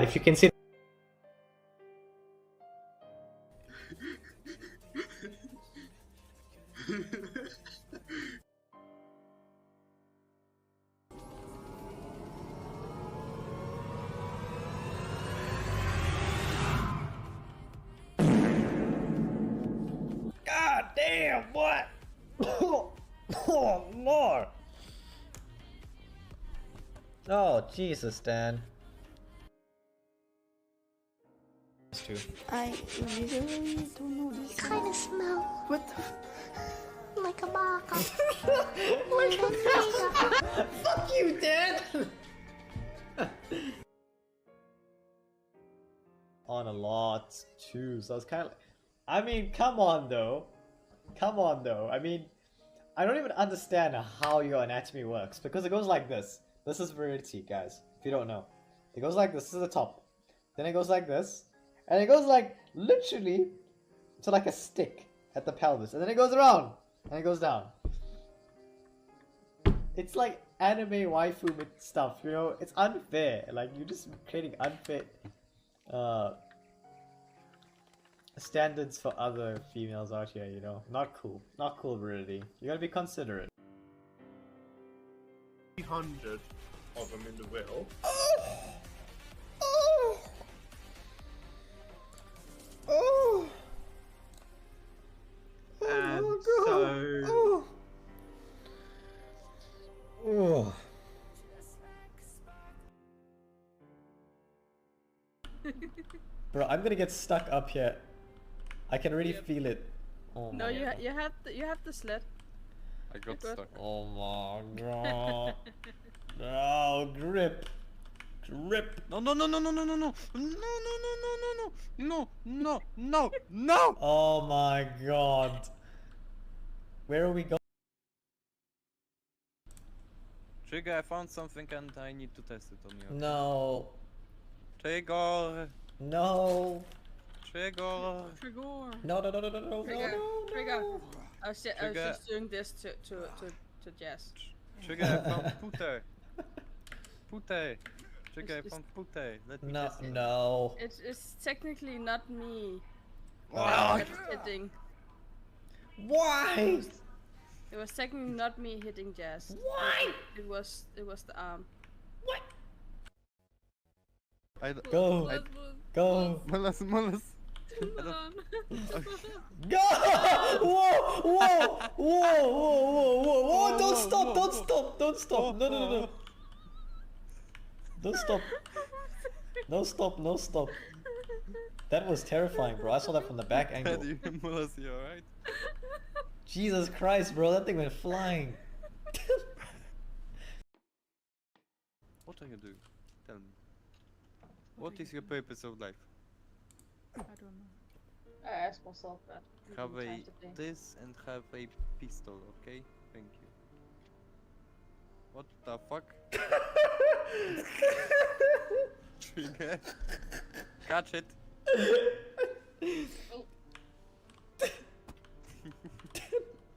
if you can see. God damn, what? Oh, Lord. Oh, Jesus, Dan. I literally don't know this. Kind of smell What the? like a baka. Like a fuck you, Dan! On a lot too, so I was kind of. I mean, come on though. Come on though. I mean, I don't even understand how your anatomy works because it goes like this. This is virility, guys. If you don't know, it goes like this. This is the top. Then it goes like this, and it goes like literally to like a stick at the pelvis, and then it goes around and it goes down. It's like anime waifu stuff, you know. It's unfair. Like you're just creating unfit standards for other females out here, you know. Not cool. Not cool, virility. You gotta be considerate. 300 of them in the wheel. And so... Bro, I'm gonna get stuck up here. I can already feel it. Oh No, my you have the sled. I got You're good. stuck. Oh my god. No, grip. Grip. No, no, no, no, no, no, no, no, no, no, no, no, no, no, no, no. Oh my god. Where are we going? Trigger, I found something and I need to test it on you. No. Trigger, No. trigger. Trigger. No, no, no, no, no, no, Trigger. no, Trigger. no. I was Trigger. just doing this to Jazz. Trigger, I found pute. Pute. Trigger, I It's- found pute. Let me No, test it. no. It's technically not me Oh, that's hitting. why? It was technically not me hitting Jazz. Why? It was the arm. What? I Go. Go. Mollas, mollas. Go! Whoa! Whoa! Whoa! Whoa! Whoa! Whoa! Whoa! Don't stop! Don't stop! Don't stop! No! No! No! No! Don't stop! No stop! No stop! That was terrifying, bro. I saw that from the back angle. Mollas, you alright? Jesus Christ, bro! That thing went flying. What are you doing? Tell me. What is your purpose of life? I don't know. I ask myself that. Have many a times a day. this and have a pistol, okay? Thank you. What the fuck? Trigger. Catch it.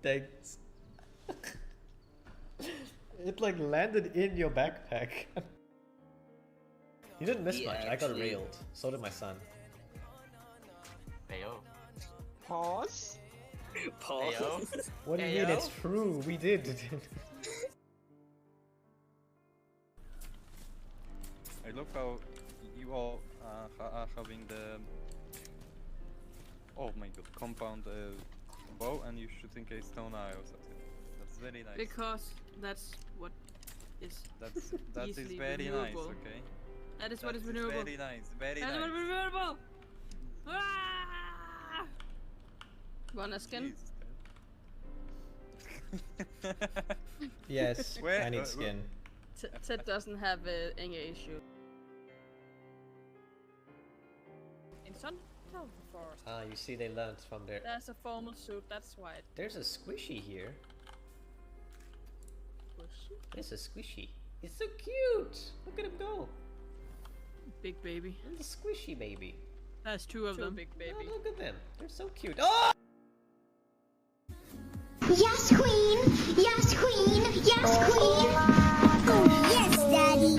Thanks. It like landed in your backpack. You didn't miss much. I got railed. So did my son. Ayo. Pause. Ayo. What do you mean? Ayo? It's true. We did. I love how you all are having the oh my god compound bow and you're shooting a stone eye or something. That's very nice. Because that's what is. That is easily very nice. renewable. Okay. That is what is That renewable. Very nice. Very That is what is nice. renewable. Ah! Want a skin? Jesus. Yes, Where- I need skin. Ted doesn't have any issue. In Sun Forest. Ah, you see, they learned from their. There's a formal suit, that's why it There's a squishy here. was There's a squishy. It's so cute. Look at him go. big baby. And the squishy baby. There's two of them. Big Oh, baby. look at them. They're so cute. Oh! Yes, queen. Yes, queen. Yes, queen. Oh, yes, daddy.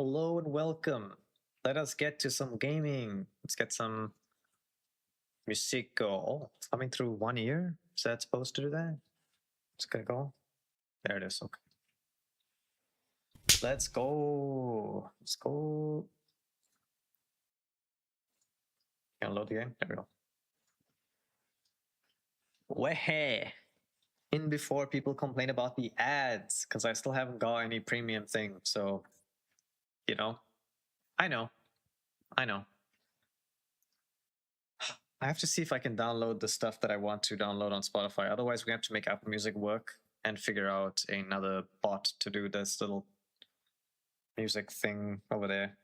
Hello and welcome. Let us get to some gaming. Let's get some music. Oh, it's coming through one ear. Is that supposed to do that? It's gonna go. There it is. Okay. Let's go. Let's go. Can I load the game? There we go. Wehe. In before people complain about the ads, because I still haven't got any premium thing. So, you know, I know. I have to see if I can download the stuff that I want to download on Spotify. Otherwise, we have to make Apple Music work and figure out another bot to do this little music thing over there.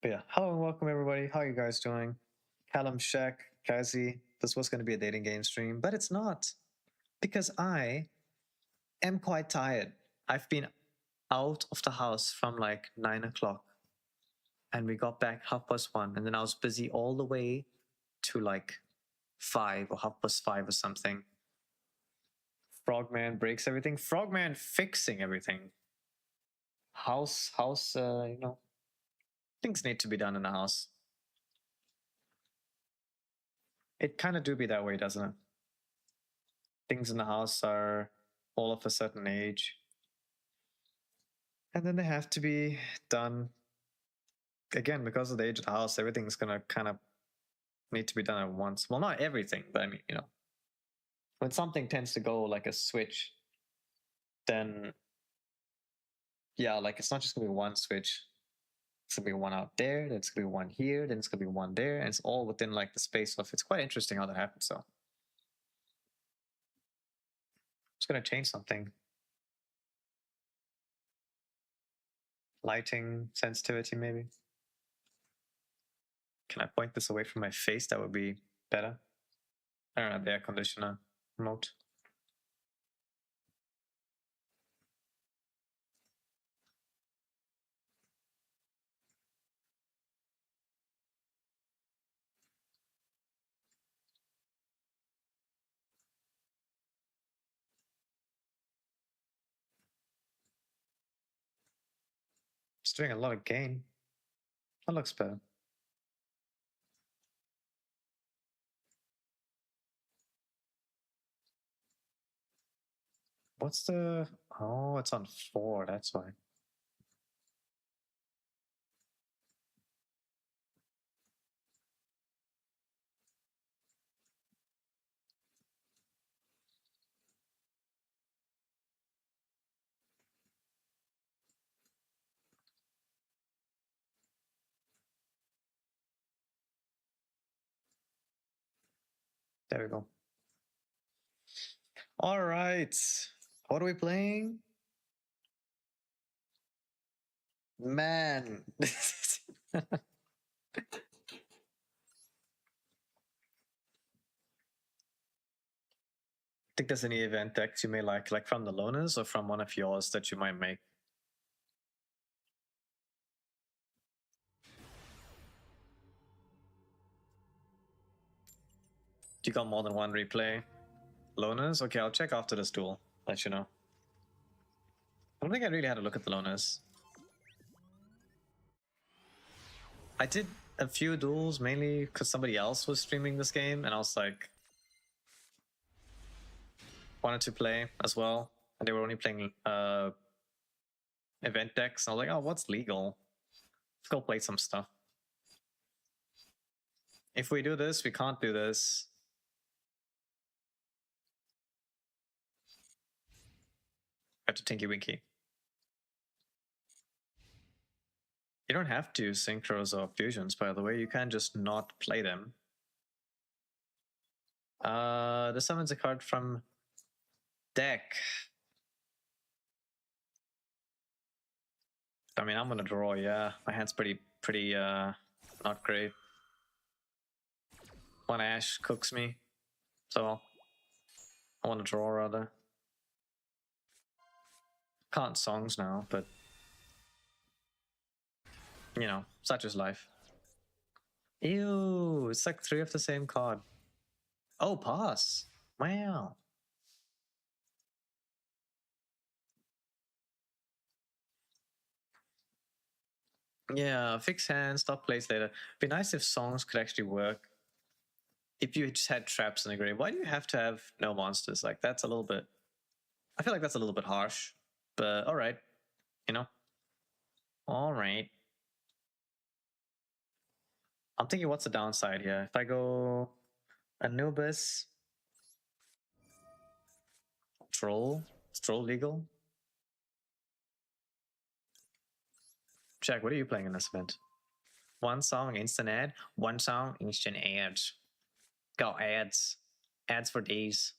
But yeah, hello and welcome everybody. How are you guys doing? Callum, Shaq, Kazi. This was going to be a dating game stream, but it's not, because I am quite tired. I've been out of the house from like 9 o'clock and we got back 1:30, and then I was busy all the way to like 5 or 5:30 or something. Frogman breaks everything. Frogman fixing everything. House, you know, things need to be done in the house. It kind of do be that way, doesn't it? Things in the house are all of a certain age, and then they have to be done. Again, because of the age of the house, everything's gonna kind of need to be done at once. Well, not everything, but I mean, you know, when something tends to go like a switch, then yeah, like it's not just gonna be one switch. It's gonna be one out there, then it's gonna be one here, then it's gonna be one there, and it's all within like the space of. It's quite interesting how that happens. So, it's gonna change something. Lighting sensitivity, maybe. Can I point this away from my face? That would be better. I don't know, the air conditioner remote. It's doing a lot of gain. That looks better. What's the... Oh, it's on 4, that's why. There we go. All right. What are we playing? Man. Think there's any event decks you may like from the loners or from one of yours that you might make? You got more than one replay? Loners? Okay, I'll check after this duel. Let you know. I don't think I really had a look at the loners. I did a few duels mainly because somebody else was streaming this game, and I was like, wanted to play as well, and they were only playing event decks. And I was like, oh, what's legal? Let's go play some stuff. If we do this, we can't do this. I have to Tinky Winky. You don't have to use synchros or fusions, by the way. You can just not play them. This summons a card from deck. I mean, I'm gonna draw, yeah. My hand's pretty not great. One Ash cooks me, so I want to draw rather. Can't songs now, but you know, such is life. Ew, it's like 3 of the same card. Oh, pass. Wow. Yeah, fix hands, stop plays later. Be nice if songs could actually work. If you just had traps in the grave, why do you have to have no monsters? Like, that's a little bit. I feel like that's a little bit harsh, but all right, you know. All right. I'm thinking, what's the downside here? If I go Anubis, Troll, is Troll legal? Jack, what are you playing in this event? One song, instant ad. One song, instant ads. Got ads. Ads for days.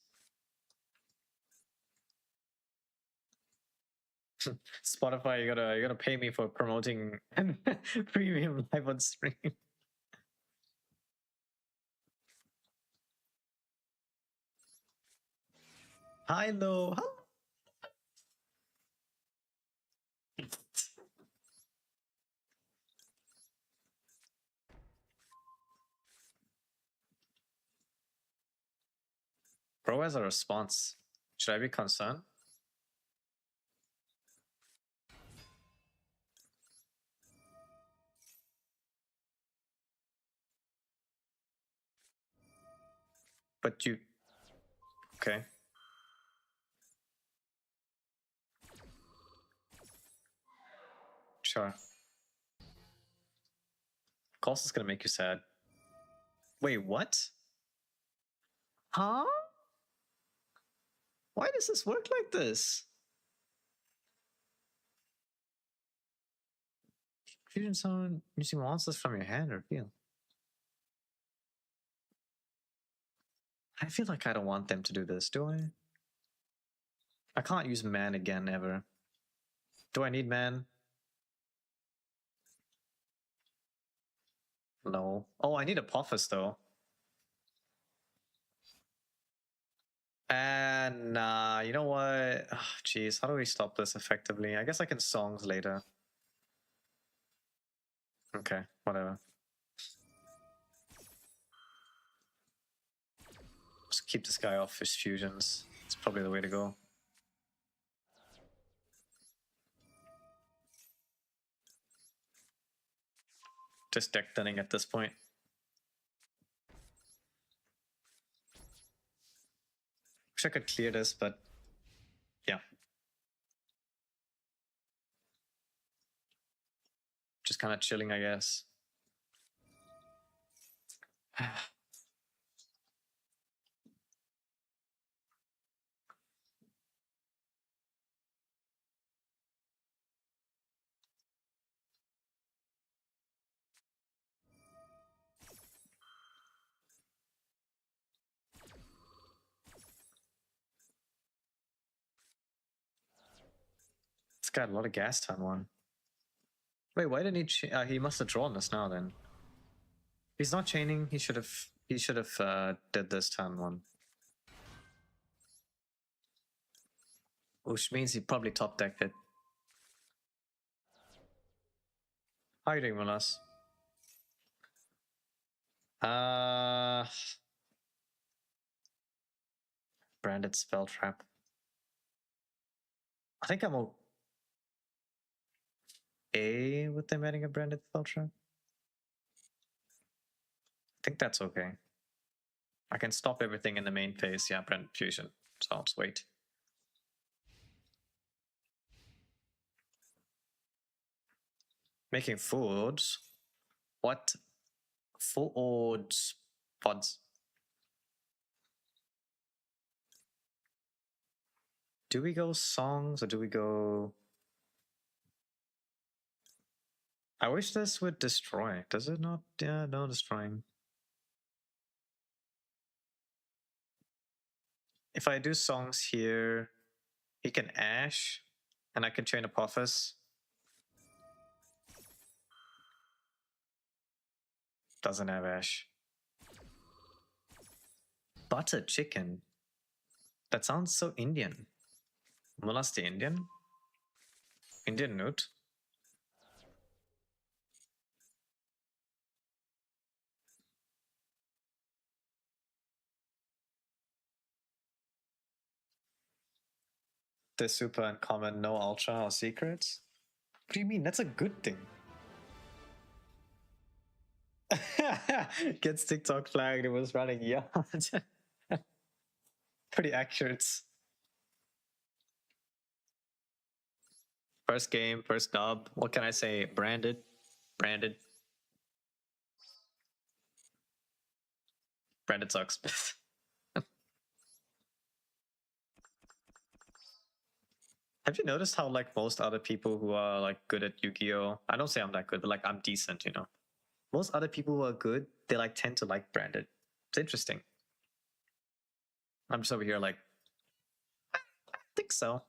Spotify, you gotta pay me for promoting premium live on stream. Hi, Lo. Bro has a response. Should I be concerned? But you... Okay. Sure. Of course it's gonna make you sad. Wait, what? Huh? Why does this work like this? Fusion summon using monsters from your hand or field. I feel like I don't want them to do this, do I? I can't use man again ever. Do I need man? No. Oh, I need Apophis though. And you know what? Jeez, how do we stop this effectively? I guess I can songs later. Okay, whatever. Just keep this guy off his fusions. It's probably the way to go. Just deck thinning at this point. Wish I could clear this, but yeah. Just kind of chilling, I guess. It's got a lot of gas turn one. Wait, why didn't he? He must have drawn this now. Then he's not chaining. He should have. He should have did this turn one. Which means he probably top decked it. How are you doing, Mulas? Branded spell trap. I think I'm okay with them adding a branded spell trap. I think that's okay. I can stop everything in the main phase. Yeah, branded fusion. So let's wait. Making foods. What? Foods. Pods. Do we go songs or do we go... I wish this would destroy. Does it not? Yeah, no destroying. If I do songs here, he can Ash, and I can chain Apophis. Doesn't have Ash. Butter chicken. That sounds so Indian. Mulas the Indian? Indian newt? The super uncommon, no ultra or secrets? What do you mean? That's a good thing. Gets TikTok flagged. It was running yard. Pretty accurate. First game, first dub. What can I say? Branded. Branded. Branded sucks. Have you noticed how like most other people who are like good at Yu-Gi-Oh! I don't say I'm that good, but like I'm decent, you know. Most other people who are good, they like tend to like Branded. It's interesting. I'm just over here like, I think so.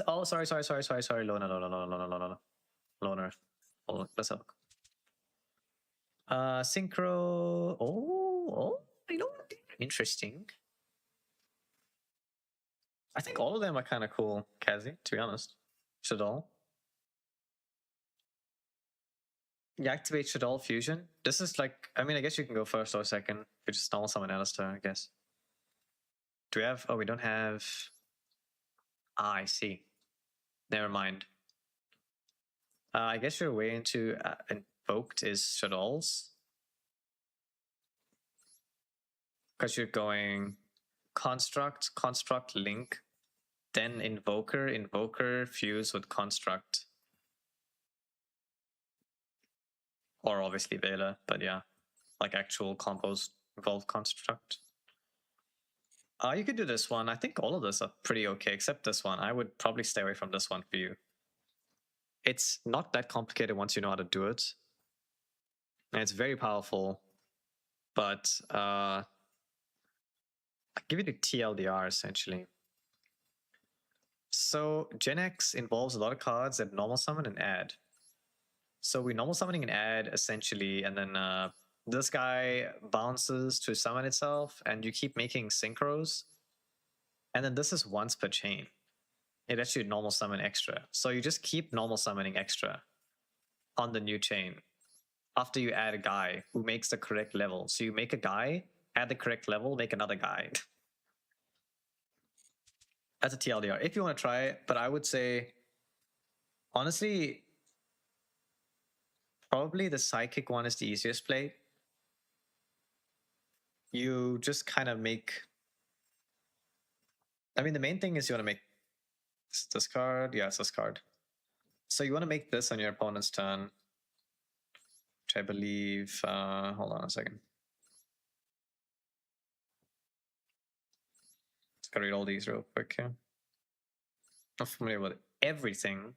Oh, sorry. Loner. Hold on, let's have a look. Synchro. Oh, you know what? Interesting. I think all of them are kind of cool, Kazi, to be honest. Shadol. You activate Shadol Fusion. This is like, I mean, I guess you can go first or second. You just normal summon Alistair, I guess. Do we have, oh, we don't have, I see. Never mind. I guess your way into invoked is Shadol's. Because you're going construct, link, then invoker, fuse with construct. Or obviously Vela, but yeah, like actual combos involve construct. You could do this one. I think all of this are pretty okay, except this one. I would probably stay away from this one for you. It's not that complicated once you know how to do it. And it's very powerful, but I'll give you the TLDR essentially. So Gen X involves a lot of cards that normal summon and add. So we normal summoning and add essentially, and then this guy bounces to summon itself, and you keep making synchros. And then this is once per chain. It actually normal summon extra. So you just keep normal summoning extra on the new chain after you add a guy who makes the correct level. So you make a guy, add the correct level, make another guy. That's a TLDR. If you want to try it, but I would say, honestly, probably the psychic one is the easiest play. You just kind of make, I mean, the main thing is you want to make this card. Yeah, it's this card. So you want to make this on your opponent's turn, which I believe, hold on a second. Just gotta read all these real quick here. Not familiar with everything.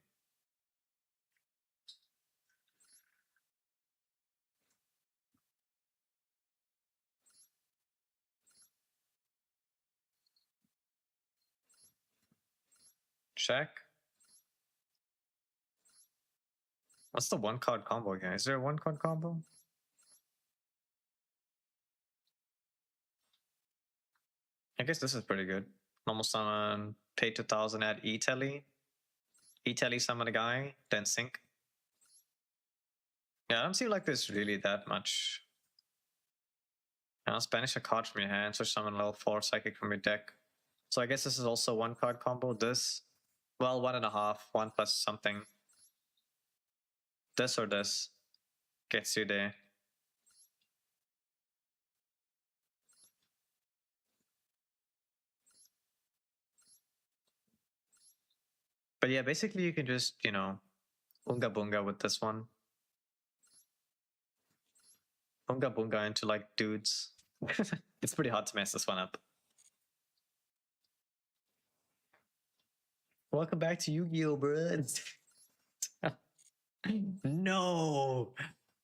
Check. What's the one card combo again? Is there a one card combo? I guess this is pretty good. Normal summon, pay 2,000 at E-Telly. E-Telly summon a guy, then sync. Yeah, I don't see like there's really that much. Banish a card from your hand, so summon level 4 psychic from your deck. So I guess this is also one card combo. This, well, 1.5, 1 plus something. This or this gets you there. But yeah, basically you can just, you know, Unga Bunga with this one. Unga Bunga into like dudes. It's pretty hard to mess this one up. Welcome back to Yu-Gi-Oh, bro. No!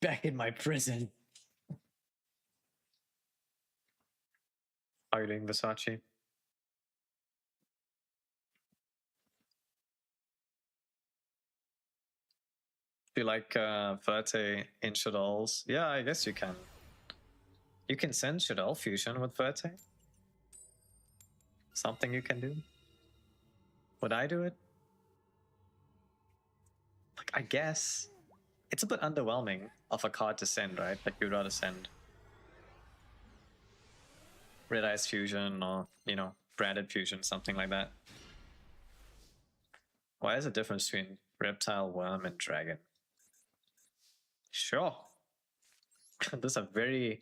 Back in my prison. How are you doing, Versace? Do you like Verte in Shadol's? Yeah, I guess you can. You can send Shadol Fusion with Verte. Something you can do. Would I do it? Like, I guess. It's a bit underwhelming of a card to send, right? Like, you'd rather send Red Eyes Fusion or, you know, Branded Fusion, something like that. Why is the difference between Reptile, worm, and dragon. Sure. This is a very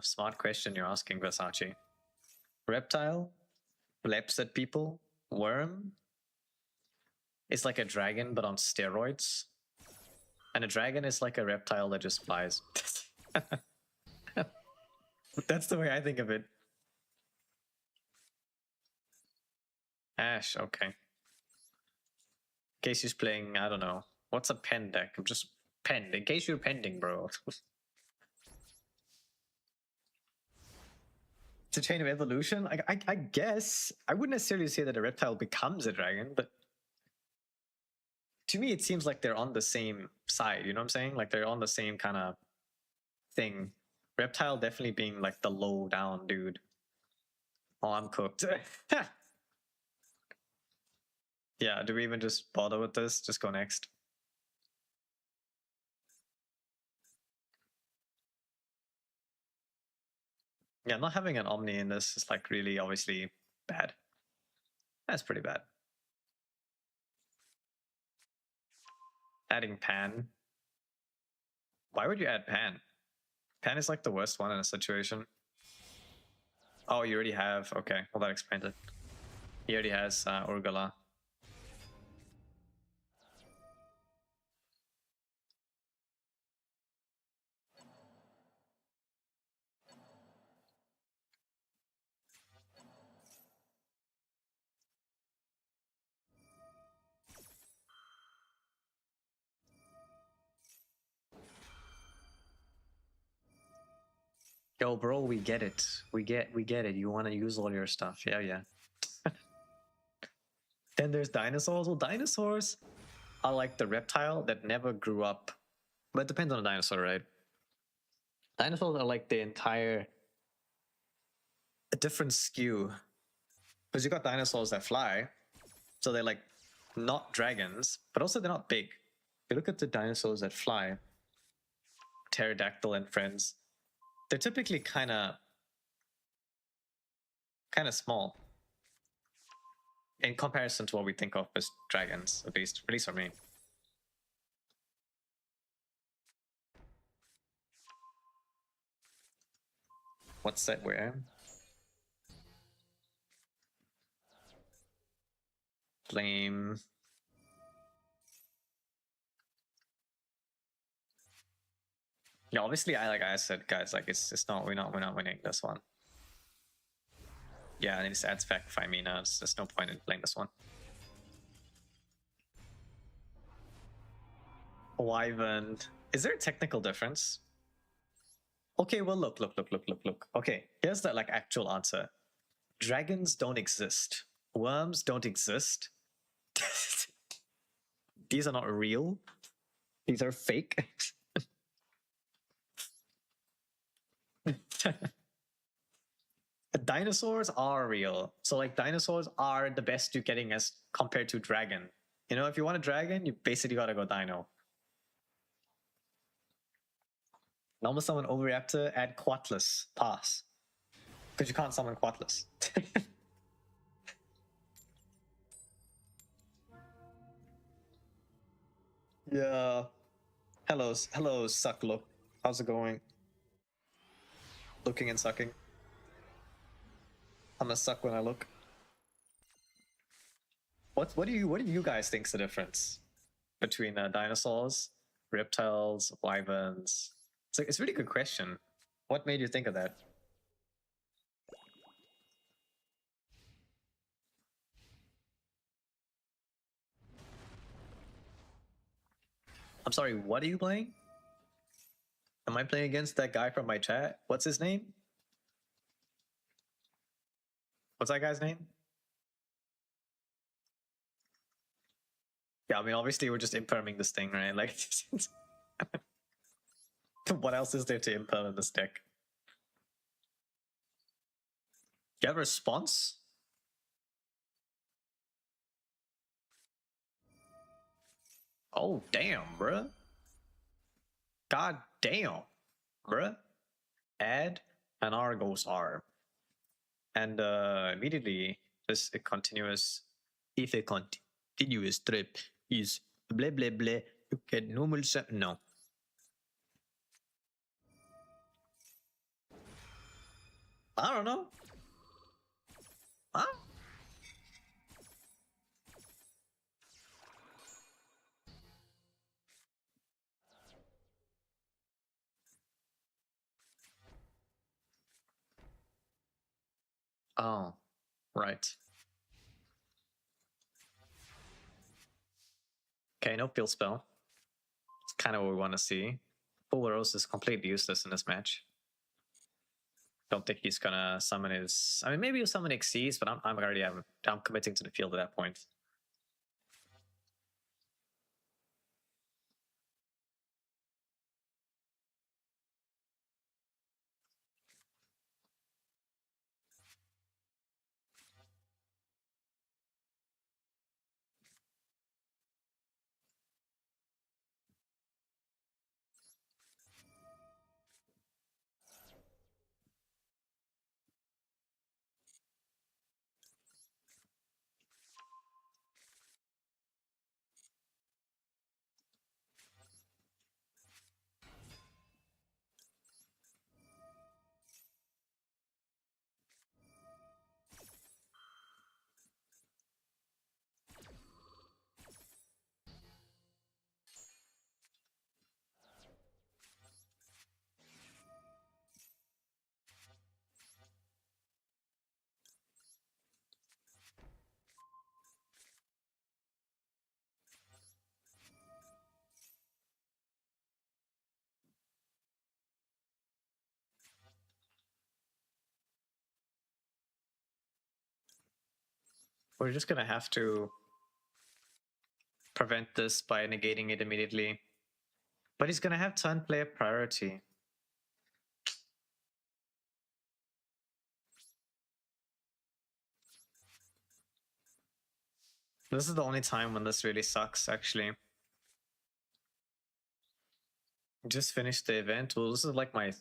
smart question you're asking, Versace. Reptile leaps at people. Worm is like a dragon but on steroids. And a dragon is like a reptile that just flies. That's the way I think of it. Ash, okay. In case he's playing, I don't know. What's a pen deck? I'm just penned. In case you're pending, bro. It's a chain of evolution? I guess. I wouldn't necessarily say that a reptile becomes a dragon, but to me it seems like they're on the same side, you know what I'm saying? Like they're on the same kind of thing. Reptile definitely being like the low down dude. Oh, I'm cooked. Yeah, do we even just bother with this? Just go next. Yeah, not having an Omni in this is like really obviously bad. That's pretty bad. Adding Pan. Why would you add Pan? Pan is like the worst one in a situation. Oh, you already have. Okay, well that explains it. He already has Urgala. Yo, bro, we get it. We get it. You want to use all your stuff. Yeah, yeah. Then there's dinosaurs. Well, dinosaurs are like the reptile that never grew up. But it depends on the dinosaur, right? Dinosaurs are like the entire a different skew. Because you got dinosaurs that fly. So they're like not dragons, but also they're not big. If you look at the dinosaurs that fly, pterodactyl and friends, they're typically kind of small in comparison to what we think of as dragons, at least for me. What's that where? Flame. Yeah, obviously, like I said, guys, like it's not we're not winning this one. Yeah, and it just adds back 5 mina. There's no point in playing this one. Wyvern. Is there a technical difference? Okay, well look. Okay, here's the like actual answer. Dragons don't exist. Worms don't exist. These are not real. These are fake. Dinosaurs are real. So like dinosaurs are the best you're getting as compared to dragon. You know, if you want a dragon, you basically gotta go dino. Normal summon Oviraptor, add Quatless. Pass. Because you can't summon Quatless. Yeah. Hello, suck look. How's it going? Looking and sucking. I'm gonna suck when I look. What do you guys think's the difference between dinosaurs, reptiles, wyverns? It's a really good question. What made you think of that? I'm sorry, what are you playing? Am I playing against that guy from my chat? What's his name? What's that guy's name? Yeah, I mean, obviously we're just imperming this thing, right? Like, what else is there to imperm in this deck? Do you have a response? Oh, damn, bruh. God damn, bruh. Add an Argos arm. And immediately, this continuous if a continuous trip is blah blah blah, you get normal no. I don't know. Huh? Oh, right. Okay, no pill spell. It's kind of what we want to see. Full Rose is completely useless in this match. Don't think he's gonna summon his. I mean, maybe he'll summon Xyz, but I'm committing to the field at that point. We're just gonna have to prevent this by negating it immediately. But he's gonna have turn player priority. This is the only time when this really sucks, actually. Just finished the event. Well, this is like my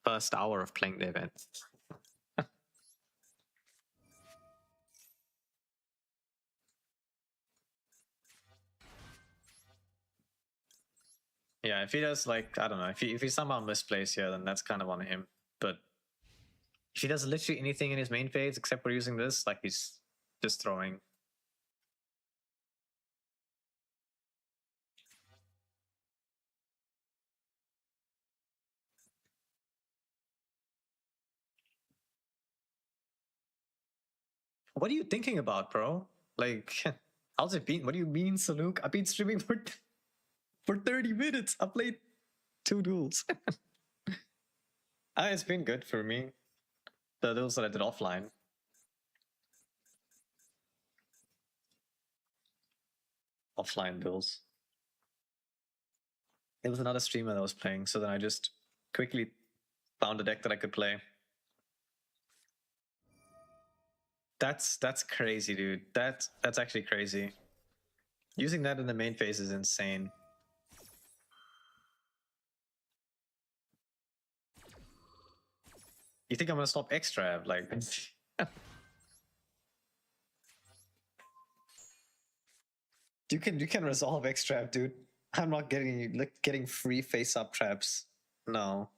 first hour of playing the event. Yeah, if he does like, I don't know, if he somehow misplays here, then that's kind of on him. But if he does literally anything in his main phase except for using this, like he's just throwing. What are you thinking about, bro? Like, how's it been? What do you mean, Saluk? I've been streaming for 30 minutes. I played 2 duels. It's been good for me. The duels that I did offline. Offline duels. It was another streamer that was playing, so then I just quickly found a deck that I could play. That's crazy, dude. That's actually crazy. Using that in the main phase is insane. You think I'm gonna stop extra? Like, you can resolve extra, dude. I'm not getting free face up traps. No,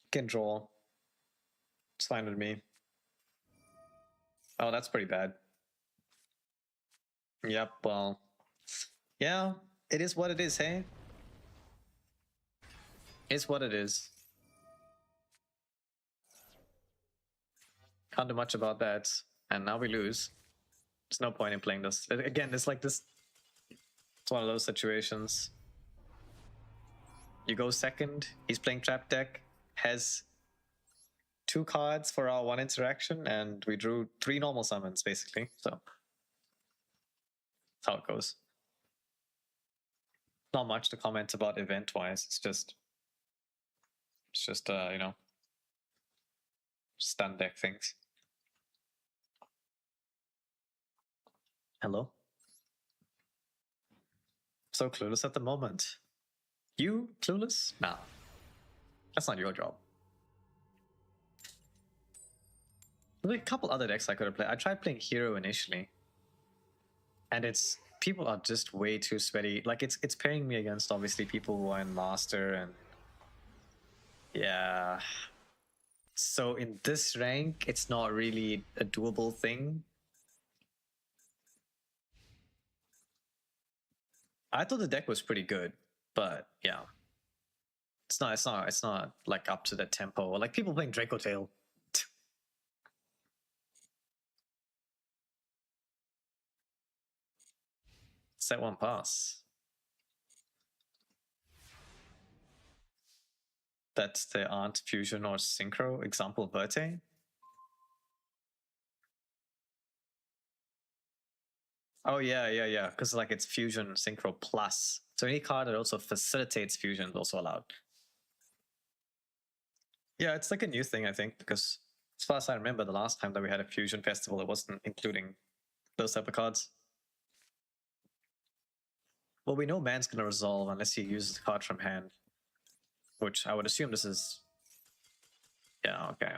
you can draw. It's fine with me. Oh, that's pretty bad. Yep. Well, yeah, it is what it is. Hey, it's what it is. Can't do much about that. And now we lose. There's no point in playing this. Again, it's like this. It's one of those situations. You go second, he's playing trap deck, has 2 cards for our 1 interaction, and we drew 3 normal summons, basically. So that's how it goes. Not much to comment about event-wise. It's just you know, stun deck things. Hello? So clueless at the moment. You clueless? Nah. That's not your job. There's a couple other decks I could have played. I tried playing Hero initially, and it's people are just way too sweaty. Like it's pairing me against obviously people who are in Master, and yeah. So in this rank, it's not really a doable thing. I thought the deck was pretty good, but yeah, it's not like up to the tempo. Like people playing Draco Tail. Set one pass. That's the Ant Fusion or Synchro example Verte. Oh yeah. Because like it's Fusion Synchro Plus. So any card that also facilitates fusion is also allowed. Yeah, it's like a new thing, I think, because as far as I remember, the last time that we had a Fusion Festival, it wasn't including those type of cards. Well, we know man's gonna resolve unless he uses the card from hand, which I would assume this is. Yeah, okay.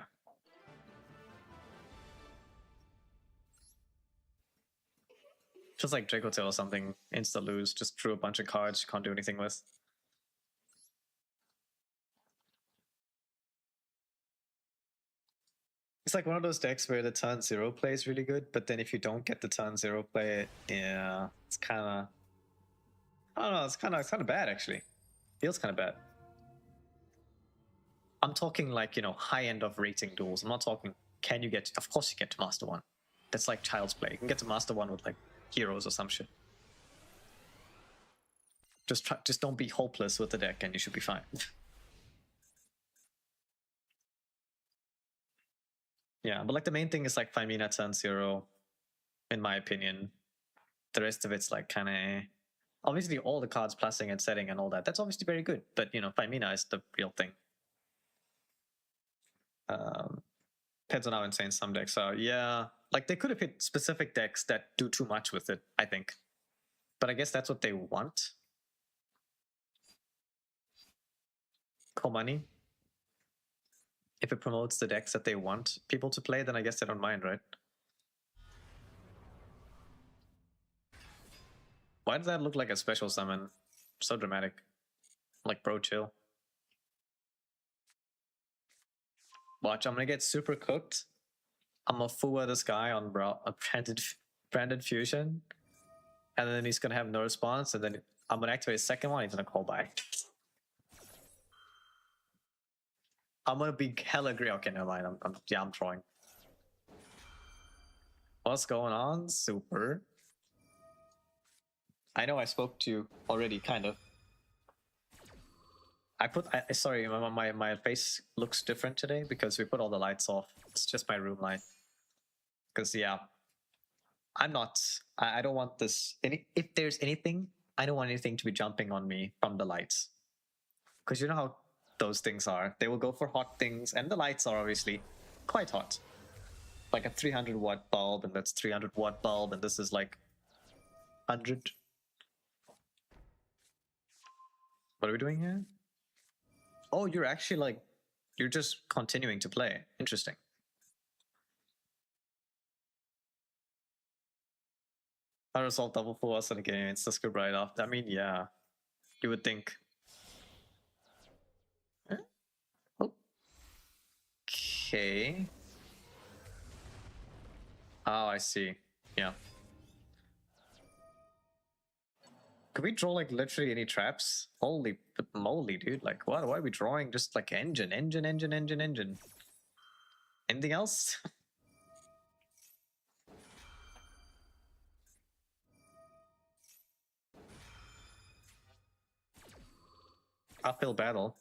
Just like Draco Tail or something, insta lose, just drew a bunch of cards you can't do anything with. It's like one of those decks where the turn 0 play is really good, but then if you don't get the turn 0 play, yeah, it's kind of. I don't know. It's kind of bad actually. Feels kind of bad. I'm talking like high end of rating duels. I'm not talking. Can you get? Of course you get to Master 1. That's like child's play. You can get to Master 1 with like heroes or some shit. Just don't be hopeless with the deck, and you should be fine. Yeah, but like the main thing is like Femina turn 0, in my opinion. The rest of it's like kind of. Obviously, all the cards plussing and setting and all that. That's obviously very good, but Femina is the real thing. Depends on how insane some decks are. Yeah, like they could have hit specific decks that do too much with it, I think. But I guess that's what they want. Cool money. If it promotes the decks that they want people to play, then I guess they don't mind, right? Why does that look like a special summon? So dramatic. Like, bro, chill. Watch, I'm gonna get super cooked. I'm gonna fool this guy on a branded fusion, and then he's gonna have no response, and then I'm gonna activate a second one. He's gonna call back. I'm gonna be hella agree. Okay, never mind. I'm throwing. What's going on? Super. I know I spoke to you already, kind of. Sorry, my face looks different today because we put all the lights off. It's just my room light. Because yeah, I don't want this. If there's anything, I don't want anything to be jumping on me from the lights. Because you know how those things are. They will go for hot things, and the lights are obviously quite hot. Like a 300 watt bulb, and that's 300 watt bulb, and this is like 100. What are we doing here? Oh, you're actually like, you're just continuing to play. Interesting. I resolve double for us in a game. It's the script right after. I mean, yeah, you would think. Okay. Oh, I see. Yeah. Could we draw like literally any traps? Holy moly, dude. Like, why are we drawing just like engine? Anything else? Uphill battle.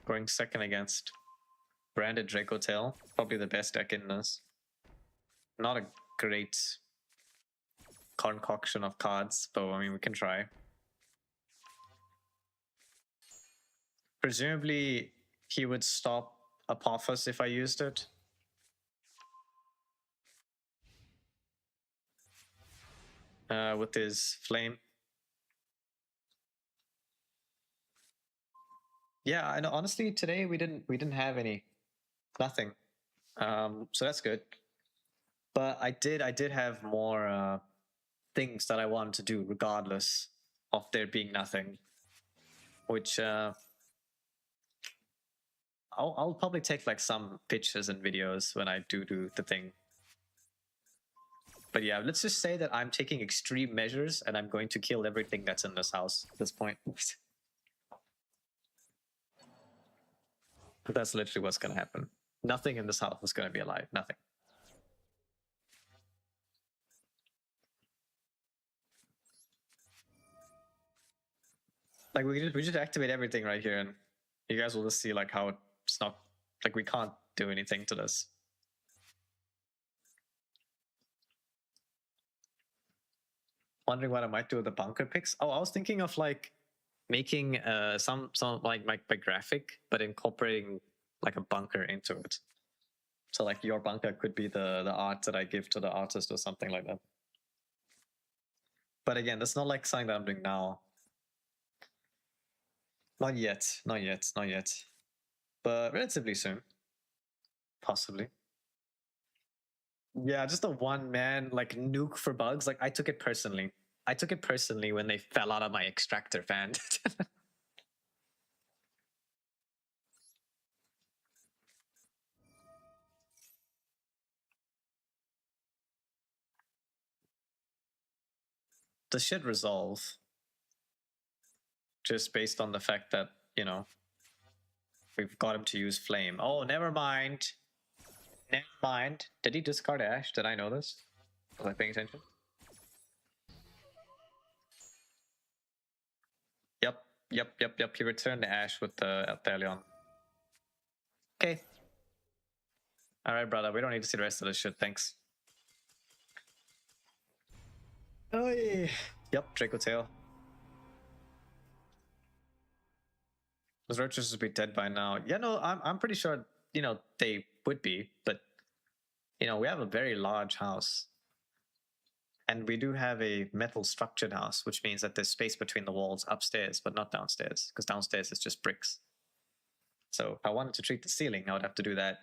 Going second against branded Draco Tail. Probably the best deck in this. Not a great concoction of cards, but I mean, we can try. Presumably, he would stop Apophis if I used it. With his flame. Yeah, and honestly, today we didn't have nothing. So that's good. But I did have more things that I wanted to do regardless of there being nothing, which I'll probably take like some pictures and videos when I do the thing. But yeah, let's just say that I'm taking extreme measures and I'm going to kill everything that's in this house at this point. That's literally what's going to happen. Nothing in this house is going to be alive. Nothing. Like we just activate everything right here, and you guys will just see like how it's not like we can't do anything to this. Wondering what I might do with the bunker picks. Oh, I was thinking of like making some like my graphic, but incorporating like a bunker into it. So like your bunker could be the art that I give to the artist or something like that. But again, that's not like something that I'm doing now. Not yet, not yet, not yet. But relatively soon. Possibly. Yeah, just a one man like nuke for bugs. Like I took it personally. I took it personally when they fell out of my extractor fan. This should resolve. Just based on the fact that, you know, we've got him to use flame. Oh, never mind. Never mind. Did he discard Ash? Did I know this? Was I paying attention? Yep. He returned the Ash with the Athelion. Okay. Alright, brother. We don't need to see the rest of this shit. Thanks. Oh, yeah. Yep, Draco Tail. Those roaches would be dead by now. Yeah, no, I'm pretty sure, you know, they would be, but, you know, we have a very large house. And we do have a metal structured house, which means that there's space between the walls upstairs, but not downstairs, because downstairs is just bricks. So if I wanted to treat the ceiling, I would have to do that.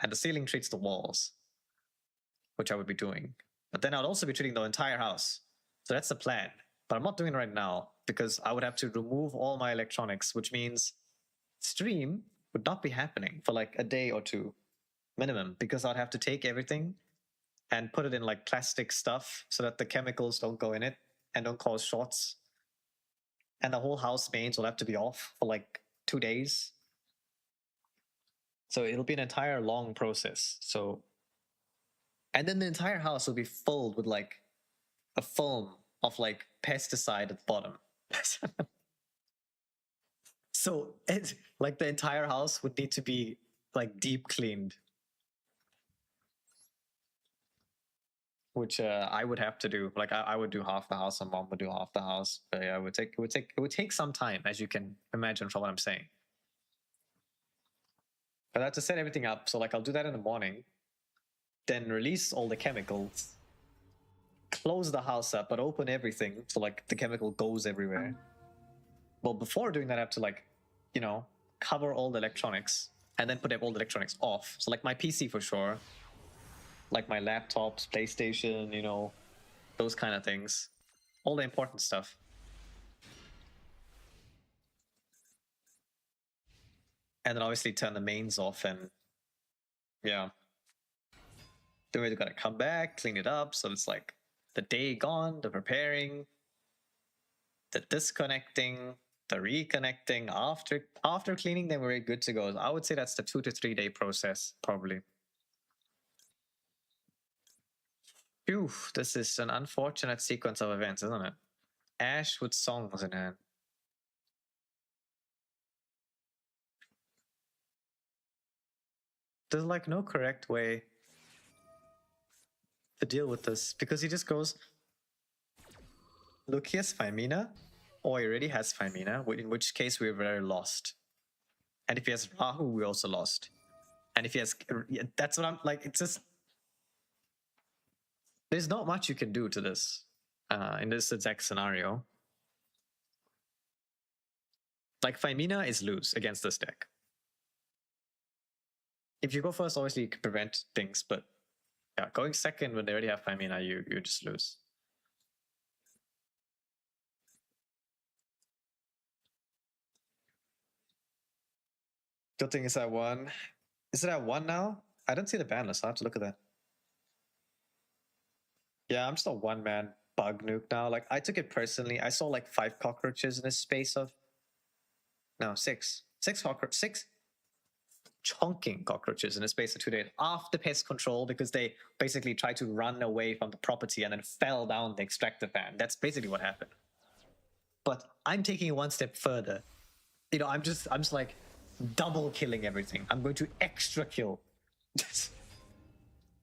And the ceiling treats the walls, which I would be doing. But then I would also be treating the entire house. So that's the plan. But I'm not doing it right now because I would have to remove all my electronics, which means stream would not be happening for like a day or two minimum, because I'd have to take everything and put it in like plastic stuff so that the chemicals don't go in it and don't cause shorts. And the whole house mains will have to be off for like 2 days. So it'll be an entire long process. So, and then the entire house will be filled with like a film of like pesticide at the bottom. So it like the entire house would need to be like deep cleaned, which I would have to do. Like I would do half the house, and Mom would do half the house. But yeah, it would take some time, as you can imagine from what I'm saying. But I have to set everything up. So like I'll do that in the morning, then release all the chemicals, close the house up, but open everything so like the chemical goes everywhere. Well, before doing that, I have to like, you know, cover all the electronics and then put all the electronics off. So like my PC for sure, like my laptops, PlayStation, you know, those kind of things, all the important stuff. And then obviously turn the mains off, and yeah. Then we gotta come back, clean it up, so it's like the day gone, the preparing, the disconnecting, the reconnecting. After cleaning, then we're good to go. I would say that's the 2 to 3 day process, probably. Phew, this is an unfortunate sequence of events, isn't it? Ash with songs in hand. There's like no correct way to deal with this, because he just goes, look, he has Fimina, or he already has Fimina, in which case we're very lost. And if he has Rahu, we also lost. And if he has, that's what I'm like, it's just, there's not much you can do to this in this exact scenario. Like Fimina is lose against this deck. if you go first, obviously you can prevent things, but yeah, going second when they already have Famina, you just lose. Good thing is at 1. Is it at 1 now? I don't see the ban list. I'll have to look at that. Yeah, I'm just a one-man bug nuke now. Like, I took it personally. I saw like 5 cockroaches in a space of... No, 6. 6 cockroaches. 6 chonking cockroaches in a space of 2 days after pest control because they basically tried to run away from the property and then fell down the extractor fan. That's basically what happened. But I'm taking it one step further. You know, I'm just like double killing everything. I'm going to extra kill.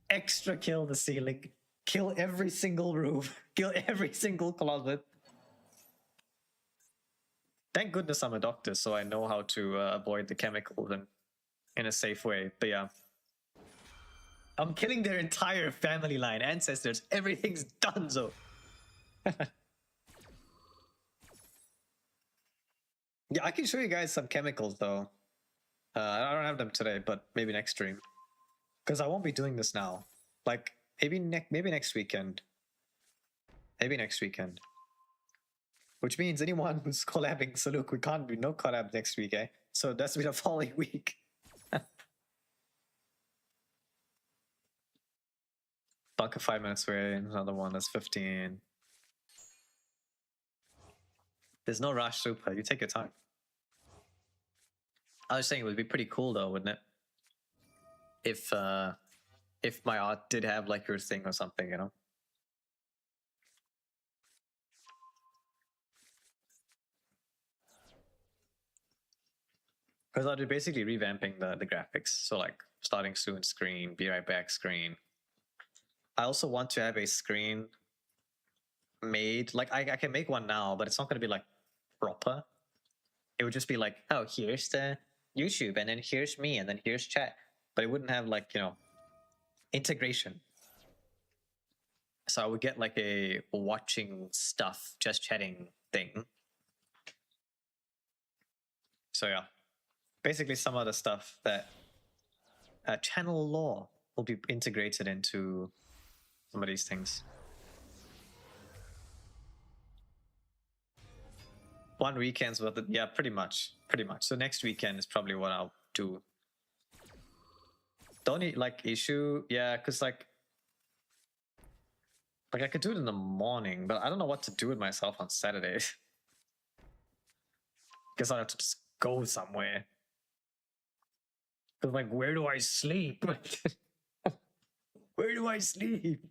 Extra kill the ceiling. Kill every single room. Kill every single closet. Thank goodness I'm a doctor, so I know how to avoid the chemicals and in a safe way. But yeah, I'm killing their entire family line, ancestors. Everything's done, so. Yeah, I can show you guys some chemicals though. I don't have them today, but maybe next stream. Because I won't be doing this now. Like maybe next weekend. Maybe next weekend. Which means anyone who's collabing, so look, we can't do no collab next week, eh? So that's be the following week. Bunker 5 minutes away, another one that's 15. There's no rush, Super. You take your time. I was saying it would be pretty cool though, wouldn't it? If my art did have like your thing or something, you know? Because I'll be basically revamping the graphics. So like starting soon screen, be right back screen. I also want to have a screen made, like I can make one now, but it's not going to be like proper. It would just be like, oh, here's the YouTube, and then here's me, and then here's chat. But it wouldn't have like, you know, integration. So I would get like a watching stuff, just chatting thing. So yeah, basically some of the stuff that channel law will be integrated into some of these things. One weekend's worth of, yeah, pretty much. So next weekend is probably what I'll do. Don't need like issue, yeah, because like I could do it in the morning, but I don't know what to do with myself on Saturdays. Guess I'll have to just go somewhere. Cause like, where do I sleep? Where do I sleep?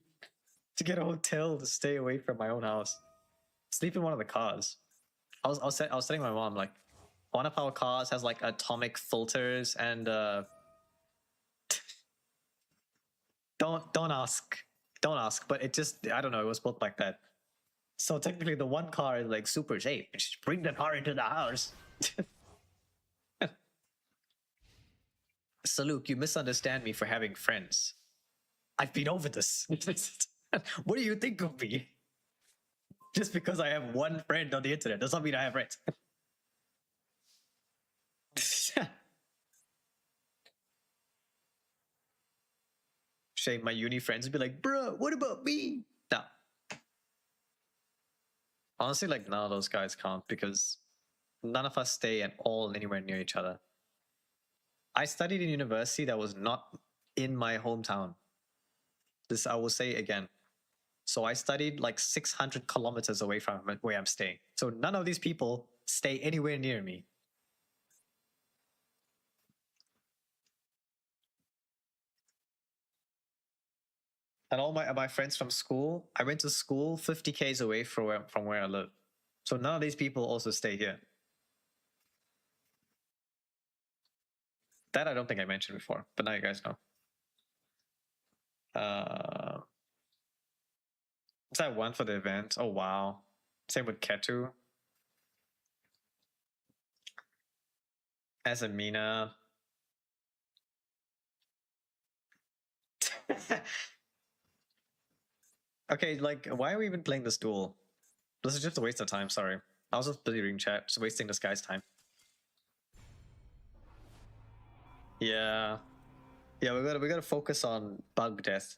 To get a hotel to stay away from my own house. Sleep in one of the cars. I was telling my mom like, one of our cars has like atomic filters and don't ask, but it just, I don't know, it was built like that. So technically the one car is like super safe. Just bring the car into the house. So Luke, you misunderstand me for having friends. I've been over this. What do you think of me? Just because I have one friend on the internet does not mean I have friends. Shame my uni friends would be like, bro, what about me? No. Honestly, like none of those guys count because none of us stay at all anywhere near each other. I studied in university that was not in my hometown. This I will say again. So I studied like 600 kilometers away from where I'm staying. So none of these people stay anywhere near me. And all my friends from school, I went to school 50 k's away from where I live. So none of these people also stay here. That I don't think I mentioned before, but now you guys know. Is that one for the event? Oh wow. Same with Ketu. As a Mina. Okay, like, why are we even playing this duel? This is just a waste of time, sorry. I was just busy reading chat, just wasting this guy's time. Yeah. Yeah, we gotta focus on bug death.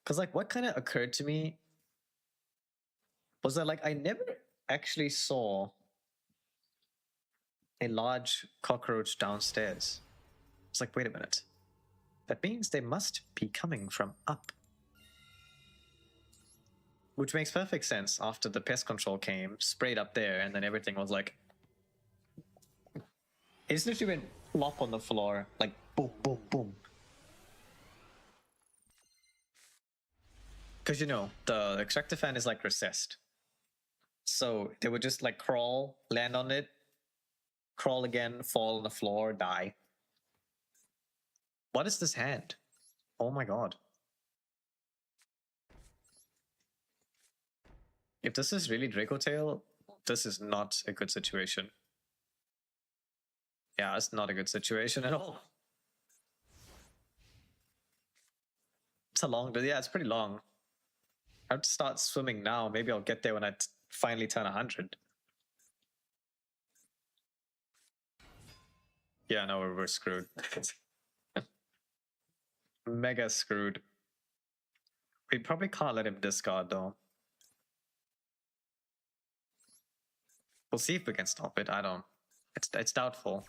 Cause like what kind of occurred to me was that like I never actually saw a large cockroach downstairs. It's like, wait a minute. That means they must be coming from up. Which makes perfect sense after the pest control came, sprayed up there, and then everything was like... It just literally went plop on the floor, like boom, boom, boom. Because you know, the extractor fan is like recessed. So they would just like crawl, land on it, crawl again, fall on the floor, die. What is this hand? Oh my god. If this is really Draco Tail, this is not a good situation. Yeah, it's not a good situation at all. It's a long, yeah, it's pretty long. I have to start swimming now. Maybe I'll get there when I finally turn 100. Yeah, no, we're screwed. Mega screwed. We probably can't let him discard though. We'll see if we can stop it. I don't. It's doubtful.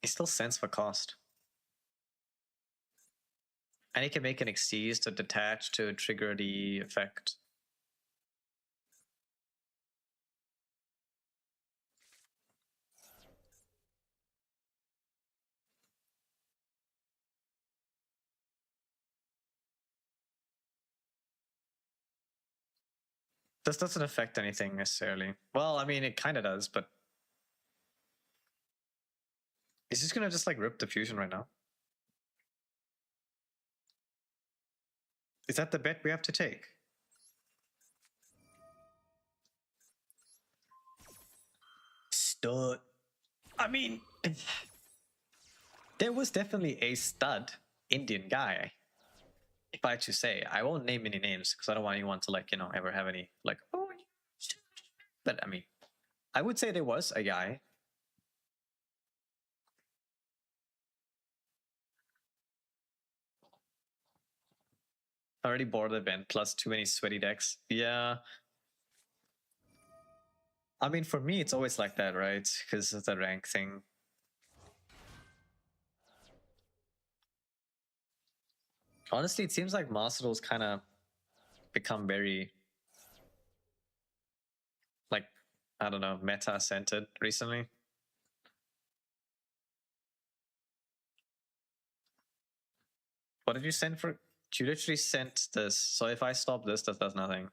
He still sends for cost. And he can make an Xyz to detach to trigger the effect. This doesn't affect anything necessarily. Well, I mean, it kind of does, but... He's just gonna just like rip the fusion right now. Is that the bet we have to take? Stud. I mean, there was definitely a stud Indian guy. If I had to say, I won't name any names because I don't want anyone to like, you know, ever have any like, oh, but I mean, I would say there was a guy. Already bored the event, plus too many sweaty decks. Yeah. I mean, for me, it's always like that, right? Because it's a rank thing. Honestly, it seems like Master's kind of become very, like, I don't know, meta-centered recently. What did you send for? You literally sent this. So if I stop this, that does nothing.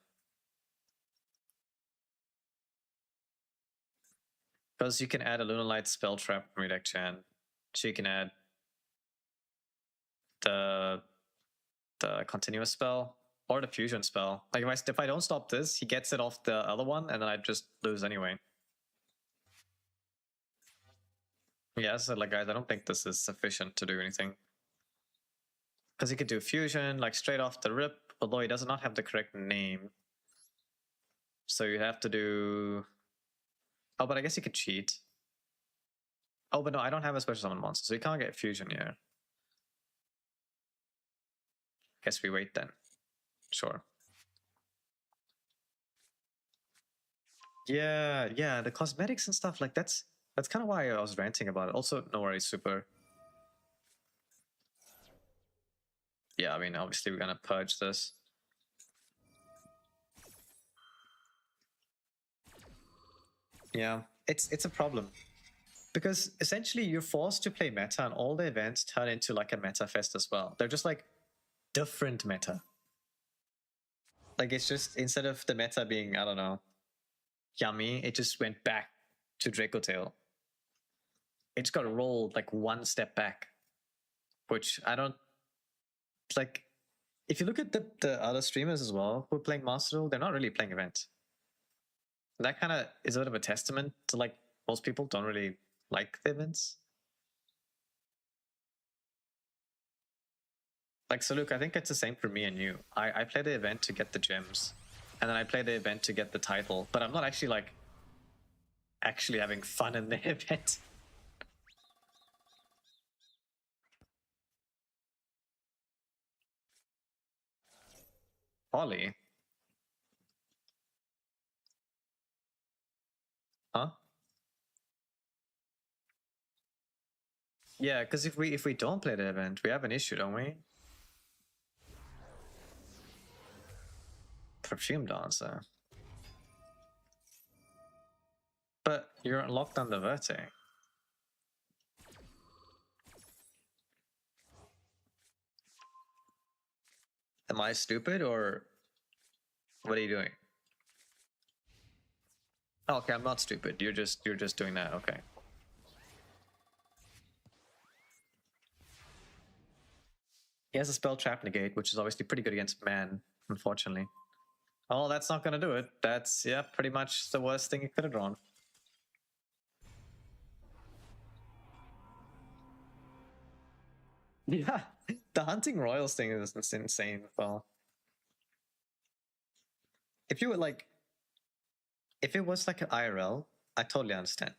Because you can add a Lunalight spell trap from your deck, Chan. So you can add the continuous spell or the fusion spell. Like if I don't stop this, he gets it off the other one, and then I just lose anyway. Yeah, so like guys, I don't think this is sufficient to do anything. Because he could do fusion like straight off the rip, although he does not have the correct name. So you have to do. Oh, but I guess he could cheat. Oh, but no, I don't have a special summon monster, so you can't get fusion here. Guess we wait then. Sure. Yeah, the cosmetics and stuff, like that's kind of why I was ranting about it. Also, no worries, super. Yeah, I mean, obviously we're gonna purge this. Yeah, it's a problem. Because essentially you're forced to play meta and all the events turn into like a meta fest as well. They're just like different meta. Like it's just, instead of the meta being, I don't know, yummy, it just went back to Draco Tail. It just got rolled like one step back. Which I don't, it's like, if you look at the other streamers as well who are playing Master Duel, they're not really playing event. That kind of is a bit of a testament to like most people don't really like the events. Like, so Luke, I think it's the same for me and you. I play the event to get the gems, and then I play the event to get the title, but I'm not actually like actually having fun in the event. Ollie? Huh? Yeah, because if we don't play the event, we have an issue, don't we? Perfume dancer. But you're locked on the Verte. Am I stupid or what are you doing? Oh, okay, I'm not stupid. You're just doing that. Okay. He has a spell trap negate, which is obviously pretty good against man, unfortunately. Oh, that's not gonna do it. That's, yeah, pretty much the worst thing he could have drawn. Yeah, the hunting royals thing is insane. Well, if you were like, if it was like an IRL, I totally understand.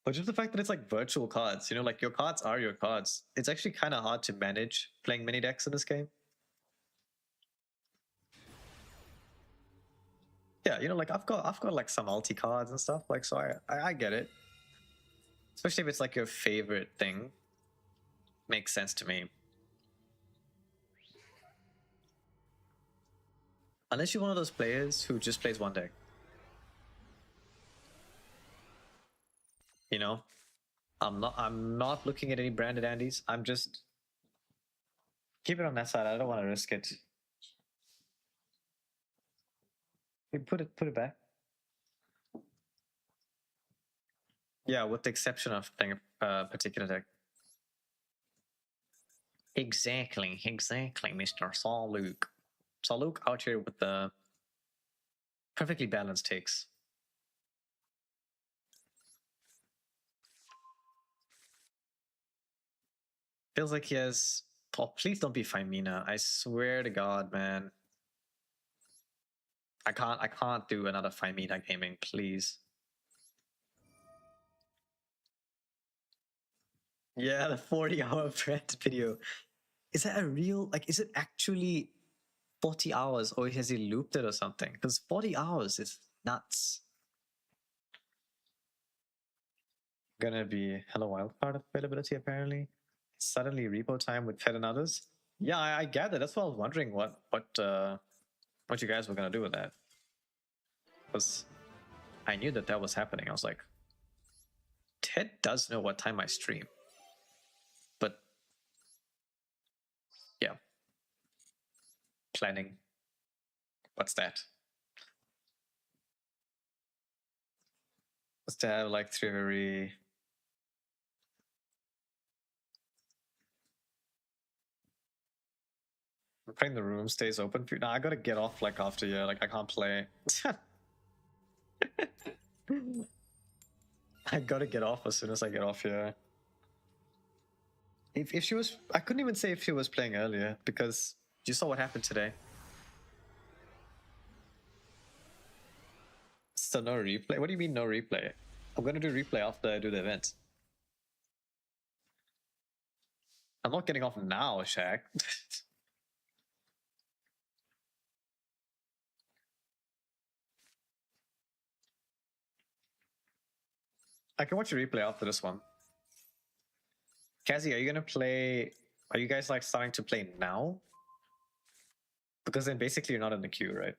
But just the fact that it's like virtual cards, you know, like your cards are your cards. It's actually kind of hard to manage playing mini decks in this game. Yeah, you know, like I've got like some multi cards and stuff, like, so I get it. Especially if it's like your favorite thing. Makes sense to me. Unless you're one of those players who just plays one deck. You know? I'm not looking at any branded Andes. I'm just keep it on that side. I don't want to risk it. You put it back. Yeah, with the exception of playing a particular deck. Exactly, Mr. Saul Luke. Saul Luke out here with the perfectly balanced takes. Feels like he has. Oh, please don't be Femina. I swear to God, man. I can't do another Femina gaming, please. Yeah, the 40-hour Brent video. Is that a real, like, is it actually 40 hours or has he looped it or something? Because 40 hours is nuts. Gonna be hello wildcard availability apparently. Suddenly repo time with Fed and others. Yeah, I gather. That's why I was wondering what you guys were gonna do with that. Because I knew that was happening. I was like, Ted does know what time I stream. But yeah. Planning. What's that? Was to have like 3 very I'm praying the room stays open for you. Nah, I gotta get off like after you. Like I can't play. I gotta get off as soon as I get off here. If she was, I couldn't even say if she was playing earlier because you saw what happened today. So no replay? What do you mean no replay? I'm gonna do replay after I do the event. I'm not getting off now, Shaq. I can watch a replay after this one. Kazi, are you gonna play? Are you guys like starting to play now? Because then basically you're not in the queue, right?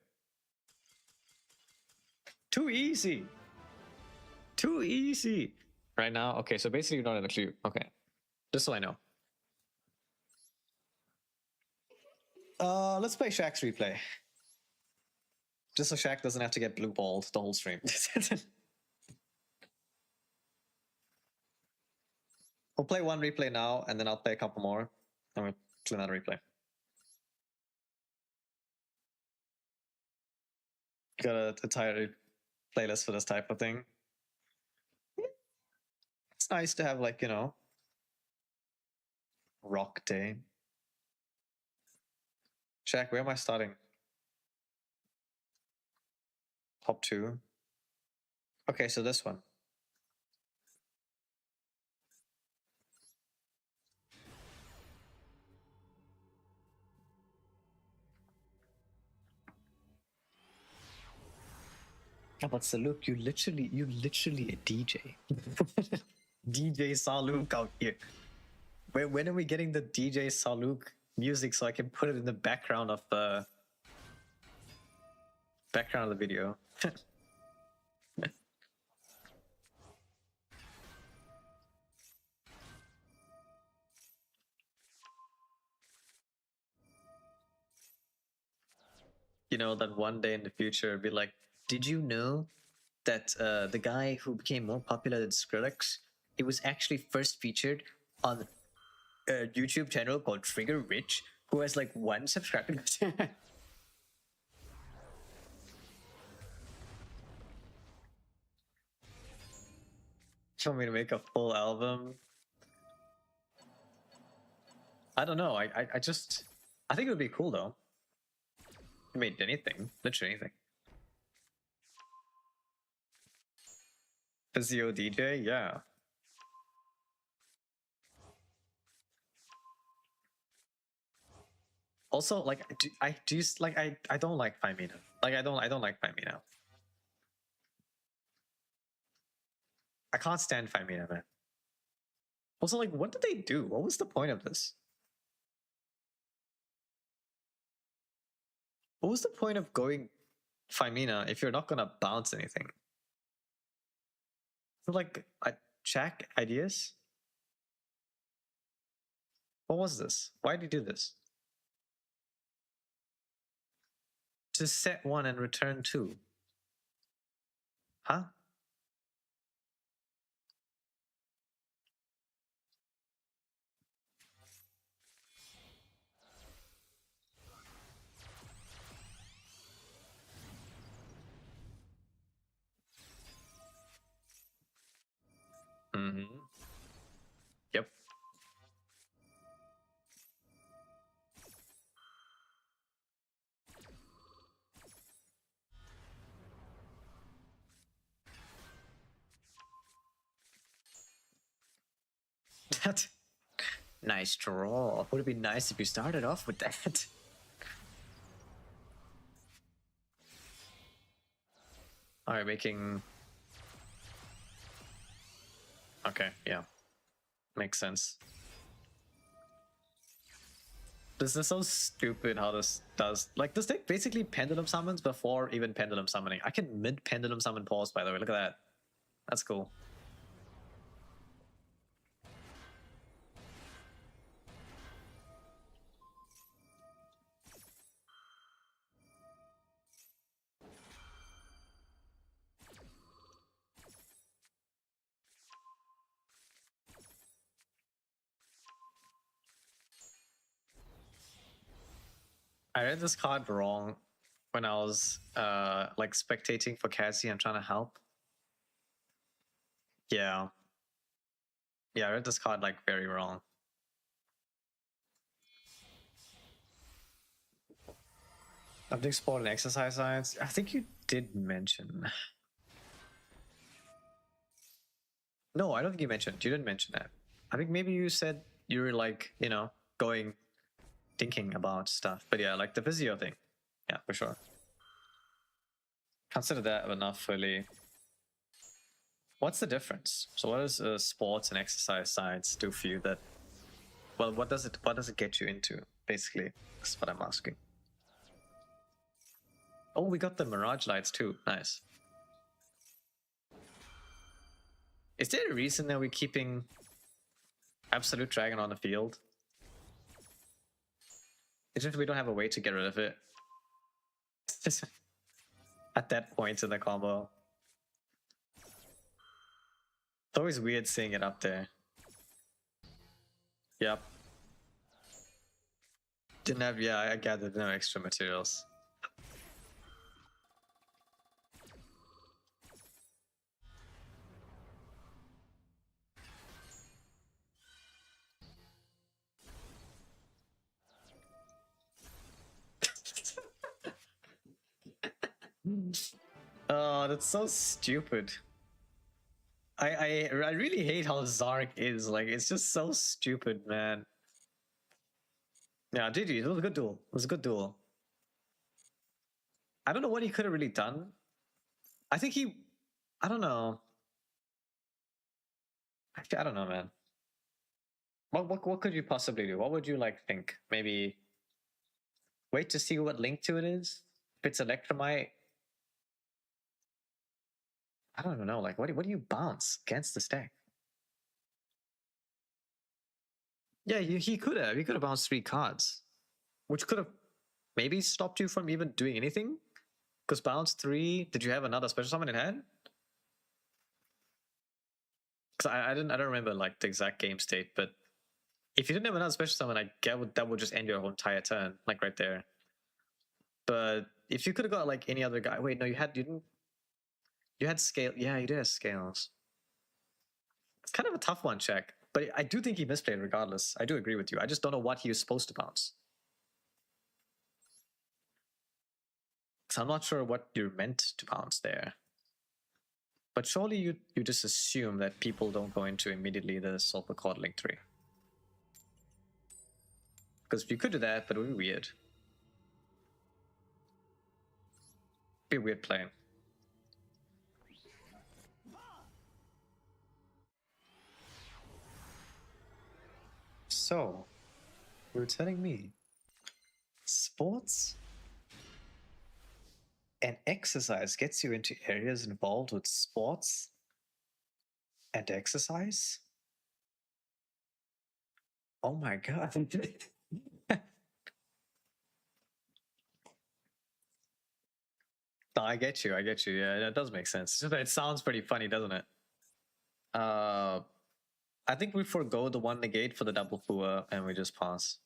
Too easy. Too easy. Right now? Okay, so basically you're not in the queue. Okay. Just so I know. Let's play Shaq's replay. Just so Shaq doesn't have to get blue balled the whole stream. We'll play one replay now, and then I'll play a couple more. I'm gonna do another replay. Got a entire playlist for this type of thing. It's nice to have, like, you know, rock day. Jack, where am I starting? Top 2. Okay, so this one. Yeah, but Saluk, you literally a DJ. DJ Saluk out here. When are we getting the DJ Saluk music so I can put it in the background of the video? You know, that one day in the future, be like, did you know that the guy who became more popular than Skrillex, he was actually first featured on a YouTube channel called Trigger Rich, who has like 1 subscriber. You want me to make a full album? I don't know. I think it would be cool though. I made anything, literally anything. Physio DJ, yeah. Also, like, I don't like Femina. Like, I don't like Femina. I can't stand Femina, man. Also, like, what did they do? What was the point of this? What was the point of going Femina if you're not gonna bounce anything? So, like, check ideas? What was this? Why did you do this? To set 1 and return 2. Huh? Mm-hmm. Yep. That nice draw. Would it be nice if you started off with that? Alright, making... Okay, yeah. Makes sense. This is so stupid how this does... Like, this deck basically pendulum summons before even pendulum summoning. I can mid-pendulum summon pause, by the way. Look at that. That's cool. I read this card wrong when I was like spectating for Cassie and trying to help. Yeah. Yeah, I read this card like very wrong. I've explored an exercise science. I think you did mention. No, I don't think you mentioned. You didn't mention that. I think maybe you said you were like, you know, thinking about stuff. But yeah, like the physio thing. Yeah, for sure. Consider that enough, really. What's the difference? So what does sports and exercise science do for you that... Well, what does it get you into, basically? That's what I'm asking. Oh, we got the Mirage lights too. Nice. Is there a reason that we're keeping Absolute Dragon on the field? It's just we don't have a way to get rid of it. At that point in the combo. It's always weird seeing it up there. Yep. Didn't have, yeah, I gathered no extra materials. Oh, that's so stupid. I really hate how Zark is. Like, it's just so stupid, man. Yeah, GG. It was a good duel. It was a good duel. I don't know what he could have really done. I think he... I don't know. Actually, I don't know, man. What could you possibly do? What would you, like, think? Maybe... wait to see what link to it is? If it's Electromite... I don't even know. Like, what do you bounce against the stack? Yeah, he could have. He could have bounced 3 cards. Which could have maybe stopped you from even doing anything. Because bounce 3... Did you have another special summon in hand? Because I don't remember, like, the exact game state, but... if you didn't have another special summon, I get that would just end your whole entire turn, like right there. But if you could have got like any other guy, wait, no, you had scale. Yeah, you did have scales. It's kind of a tough one, check. But I do think he misplayed regardless. I do agree with you. I just don't know what he was supposed to bounce. So I'm not sure what you're meant to bounce there. But surely you just assume that people don't go into immediately the Sulfur Cord Link 3. Because if you could do that, but it would be weird. Be a weird play. So, you were telling me sports and exercise gets you into areas involved with sports and exercise? Oh my god. No, I get you. Yeah, that does make sense. It sounds pretty funny, doesn't it? I think we forego the 1 negate for the double Fua and we just pass.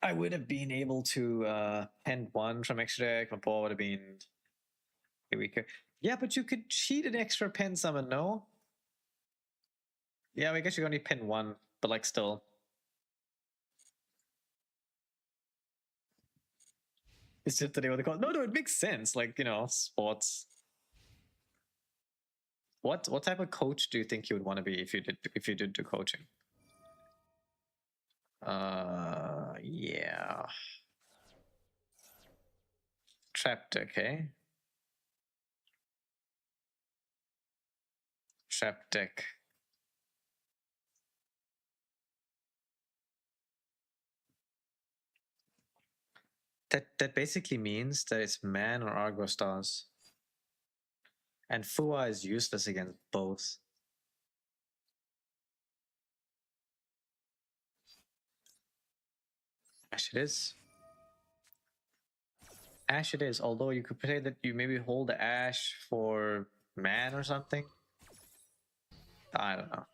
I would have been able to pen 1 from extra deck. My ball would have been weaker. Yeah, but you could cheat an extra pen summon, no? Yeah, I guess you only pen 1, but like still. It's just the name of the call. No, it makes sense. Like, you know, sports. What type of coach do you think you would want to be if you did do coaching? Yeah. Trap deck, eh? Trap deck. That basically means that it's Man or Argo Stars. And Fua is useless against both. Ash it is. Ash it is, although you could say that you maybe hold the Ash for Man or something. I don't know.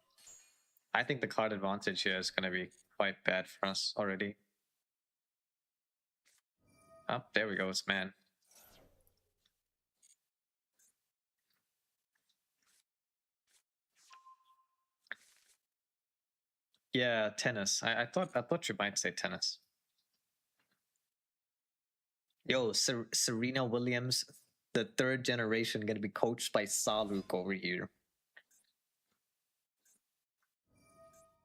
I think the card advantage here is going to be quite bad for us already. Oh, there we go, it's Man. Yeah, tennis. I thought you might say tennis. Yo, Serena Williams, the 3rd generation, gonna be coached by Saluk over here.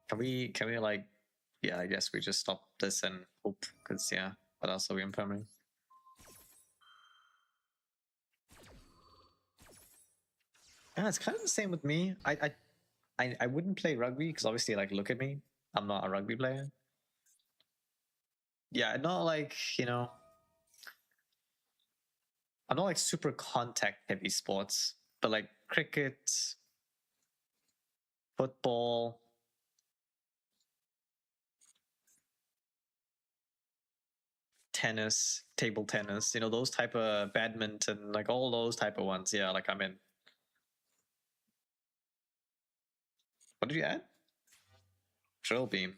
Can we like, yeah, I guess we just stop this and hope, because yeah, what else are we implementing? Yeah, it's kind of the same with me. I wouldn't play rugby because obviously, like, look at me, I'm not a rugby player. Yeah, not like, you know, I'm not like super contact heavy sports, but like cricket, football, tennis, table tennis, you know, those type of badminton, like all those type of ones. Yeah, like I'm in. What did you add? Drill beam.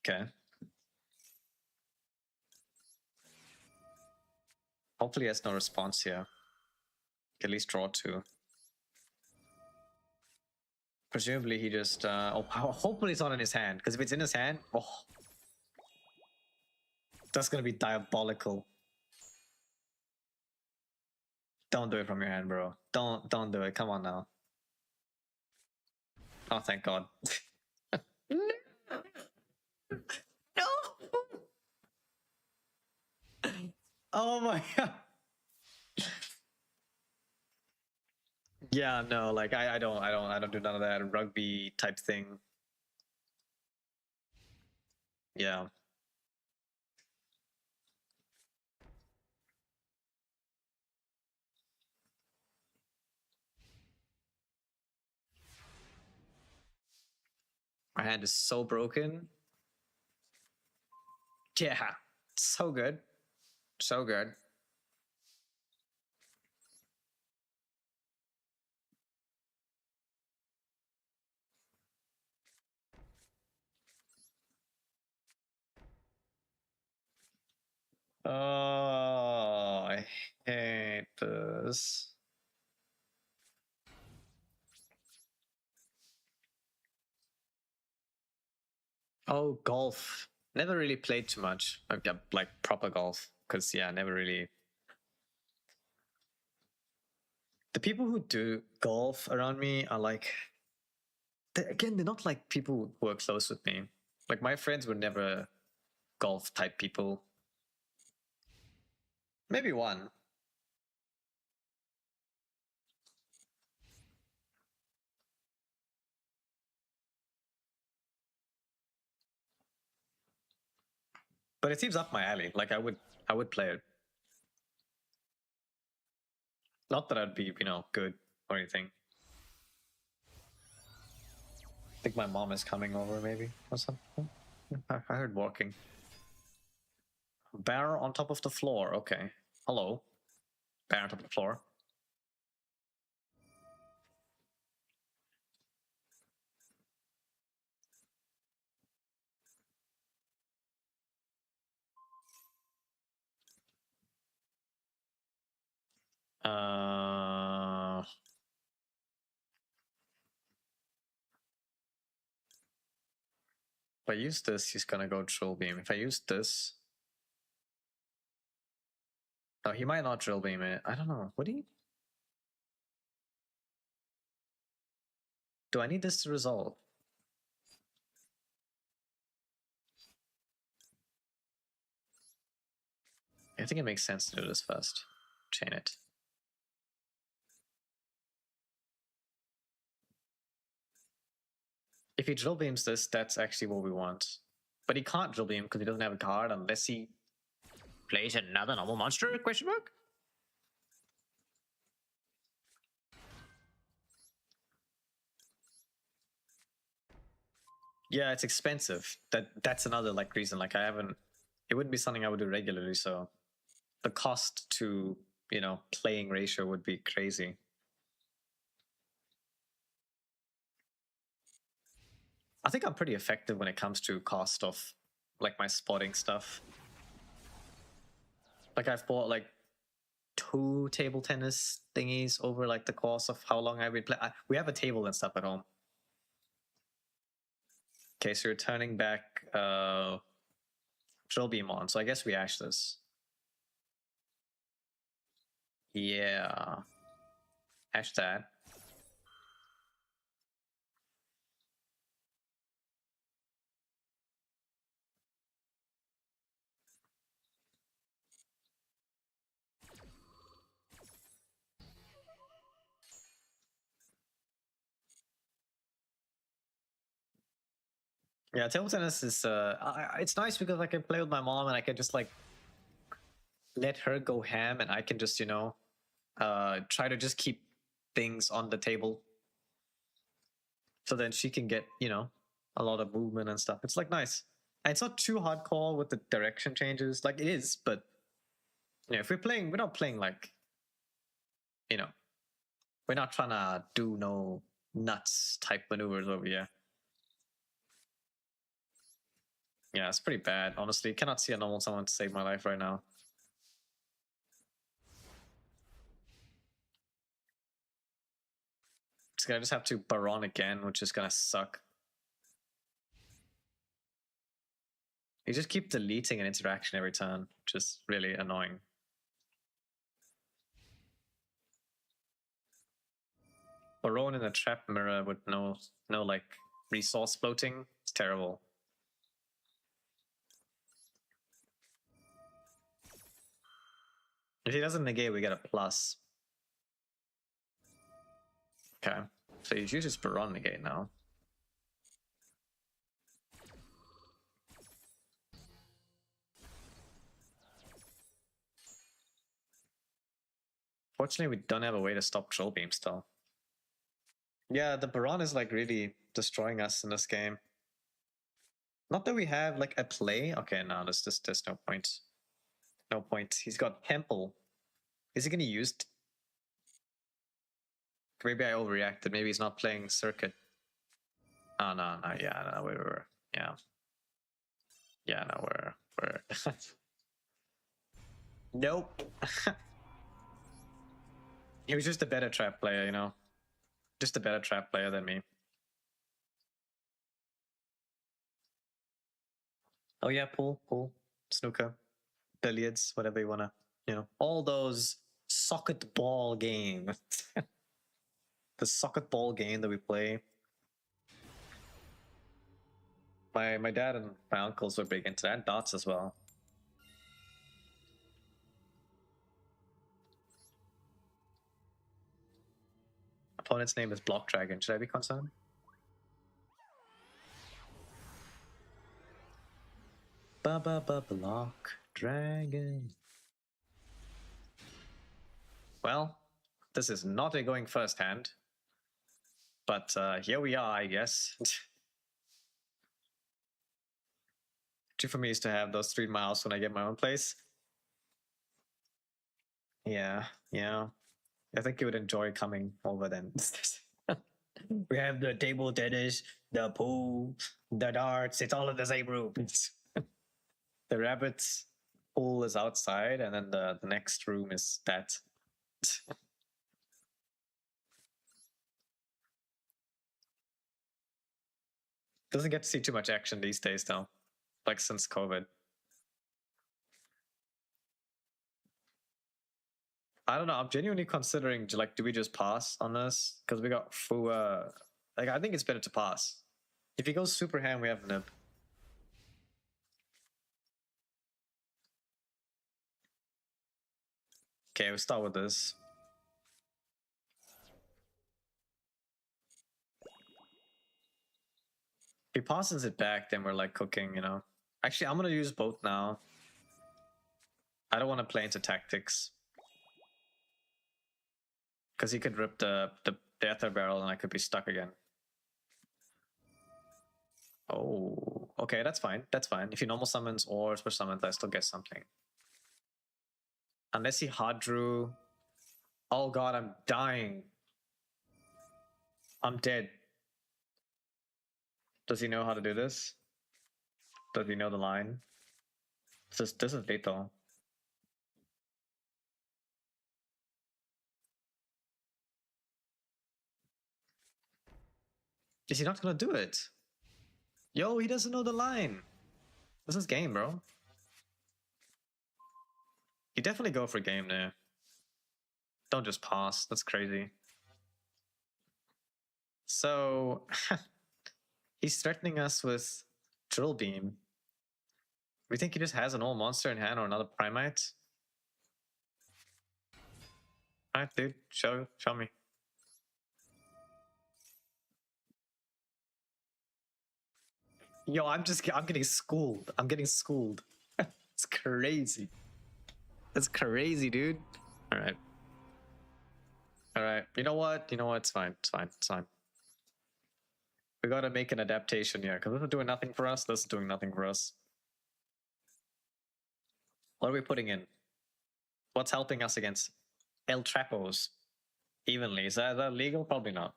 Okay. Hopefully he has no response here. At least draw 2. Presumably he just hopefully it's not in his hand, because if it's in his hand, oh, that's gonna be diabolical. Don't do it from your hand, bro. Don't do it. Come on now. Oh, thank God. No. Oh my God. Yeah, no, like I don't do none of that rugby type thing. Yeah. My hand is so broken. Yeah, so good. So good. Oh, I hate this. Oh, golf. Never really played too much. Like proper golf. Because, yeah, never really. The people who do golf around me are like. Again, they're not like people who are close with me. Like, my friends were never golf type people. Maybe one. But it seems up my alley. Like I would play it. Not that I'd be, good or anything. I think my mom is coming over maybe or something. I heard walking. Bear on top of the floor. Okay. Hello. Bear on top of the floor. If I use this, he's gonna go drill beam. If I use this, oh, he might not drill beam it. I don't know. Would he? Do I need this to resolve? I think it makes sense to do this first. Chain it. If he drill beams this, that's actually what we want. But he can't drill beam because he doesn't have a card unless he plays another normal monster? Question mark? Yeah, it's expensive. That's another like reason. Like I haven't. It wouldn't be something I would do regularly. So the cost to playing ratio would be crazy. I think I'm pretty effective when it comes to cost of like my spotting stuff. Like I've bought like 2 table tennis thingies over like the course of how long I've been playing. We have a table and stuff at home. Okay, so you're turning back drill beam on. So I guess we ash this. Yeah. Ash that. Yeah, table tennis is it's nice because I can play with my mom and I can just like let her go ham and I can just try to just keep things on the table so then she can get a lot of movement and stuff. It's like nice, and it's not too hardcore with the direction changes. Like it is, but if we're not playing like we're not trying to do no nuts type maneuvers over here. Yeah, it's pretty bad, honestly. Cannot see a normal someone to save my life right now. It's gonna just have to Baron again, which is gonna suck. You just keep deleting an interaction every turn, which is really annoying. Baron in a trap mirror with no like resource floating. It's terrible. If he doesn't negate, we get a plus. Okay, so he uses Baron negate now. Fortunately, we don't have a way to stop Troll Beam still. Yeah, the Baron is like really destroying us in this game. Not that we have like a play. Okay, no, there's no point. No point. He's got Temple. Is he gonna use? Maybe I overreacted. Maybe he's not playing Circuit. Oh no, yeah, no, we're yeah, no, we're nope. He was just a better trap player, you know, just a better trap player than me. Oh yeah, pool, snooker, billiards, whatever you wanna, you know, all those socket ball game. The socket ball game that we play. My dad and my uncles were big into that, and darts as well. Opponent's name is Block Dragon. Should I be concerned? Block Dragon. Well, this is not a going first hand, but here we are, I guess. True for me is to have those 3 miles when I get my own place. Yeah. I think you would enjoy coming over then. We have the table tennis, the pool, the darts. It's all in the same room. The rabbits pool is outside, and then the next room is that. Doesn't get to see too much action these days, though. Like since COVID. I don't know. I'm genuinely considering, like, do we just pass on this? Because we got Fua. Like, I think it's better to pass. If he goes super ham, we have Nib. Okay, we'll start with this. If he passes it back, then we're like cooking, you know. Actually, I'm gonna use both now. I don't want to play into tactics. Because he could rip the Ether Barrel and I could be stuck again. Oh, okay, that's fine. That's fine. If he normal summons or special summons, I still get something. Unless he hard drew. Oh god, I'm dying. I'm dead. Does he know how to do this? Does he know the line? This is lethal. Is he not gonna do it? Yo, he doesn't know the line. This is game, bro. You definitely go for game there. Don't just pass. That's crazy. So he's threatening us with Drill Beam. We think he just has an old monster in hand or another Primite. Alright, dude, show me. Yo, I'm getting schooled. I'm getting schooled. It's crazy. It's crazy, dude. Alright. Alright. You know what? It's fine. It's fine. We gotta make an adaptation here, because this is doing nothing for us. This is doing nothing for us. What are we putting in? What's helping us against El Trapos evenly? Is that legal? Probably not.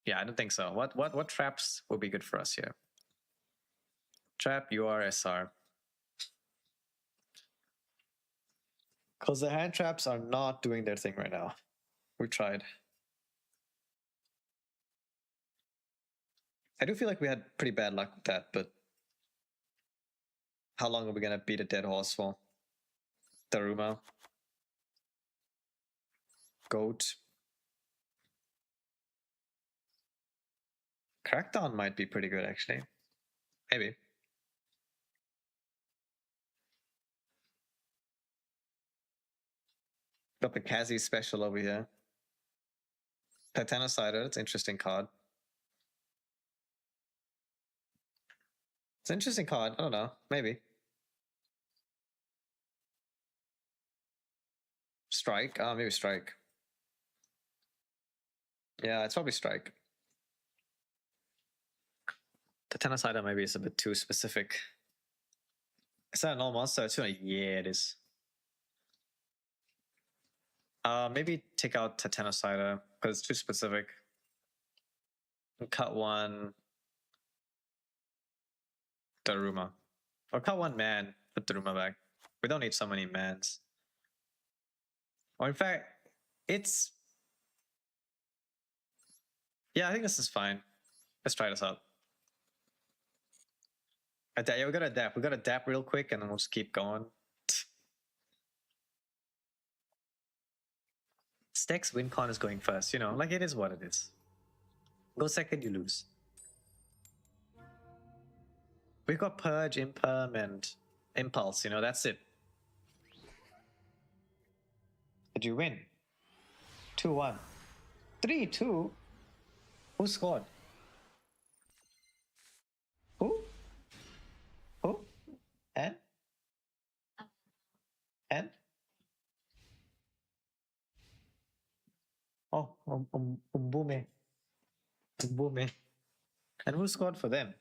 Yeah, I don't think so. What traps would be good for us here? Trap, you are SR. Because the hand traps are not doing their thing right now. We tried. I do feel like we had pretty bad luck with that, but how long are we gonna beat a dead horse for? Daruma. Goat. Crackdown might be pretty good actually. Maybe. Got the Kazi special over here. Titanicider, it's an interesting card. It's an interesting card, I don't know, maybe. Strike? Maybe Strike. Yeah, it's probably Strike. Titanicider maybe is a bit too specific. Is that a normal monster? Yeah, it is. Maybe take out Titanicider because it's too specific. Cut one Daruma. Or cut one man, put Daruma back. We don't need so many mans. Or in fact, it's... Yeah, I think this is fine. Let's try this out. Yeah, we gotta adapt. We gotta adapt real quick and then we'll just keep going. Stex WinCon is going first, you know, like it is what it is. Go second, you lose. We've got Purge, Imperm, and Impulse, you know, that's it. Did you win? 2-1. 3-2? Who scored? Who? Who? And? And? Oh, Umbume. Umbume. And who scored for them?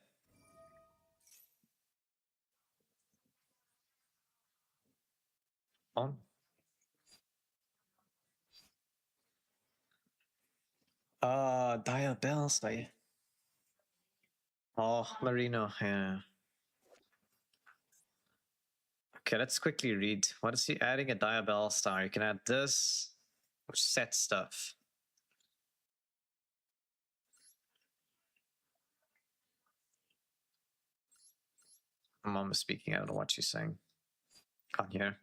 On. Dire Bells, Oh, Marino, yeah. Okay, let's quickly read. What is he adding? A Diabell star. You can add this, which sets stuff. My mom is speaking. I don't know what she's saying. Can't hear.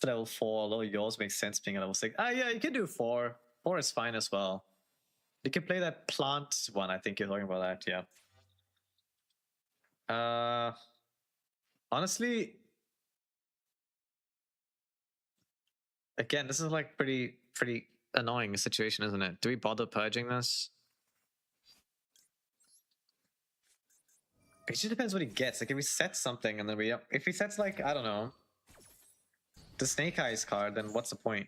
Level 4, although yours makes sense being a level 6. Yeah, you can do 4. 4 is fine as well. You can play that plant one. I think you're talking about that, yeah. Honestly, again, this is like pretty annoying situation, isn't it? Do we bother purging this? It just depends what he gets. Like if we set something and then if he sets like, I don't know, the Snake Eyes card, then what's the point?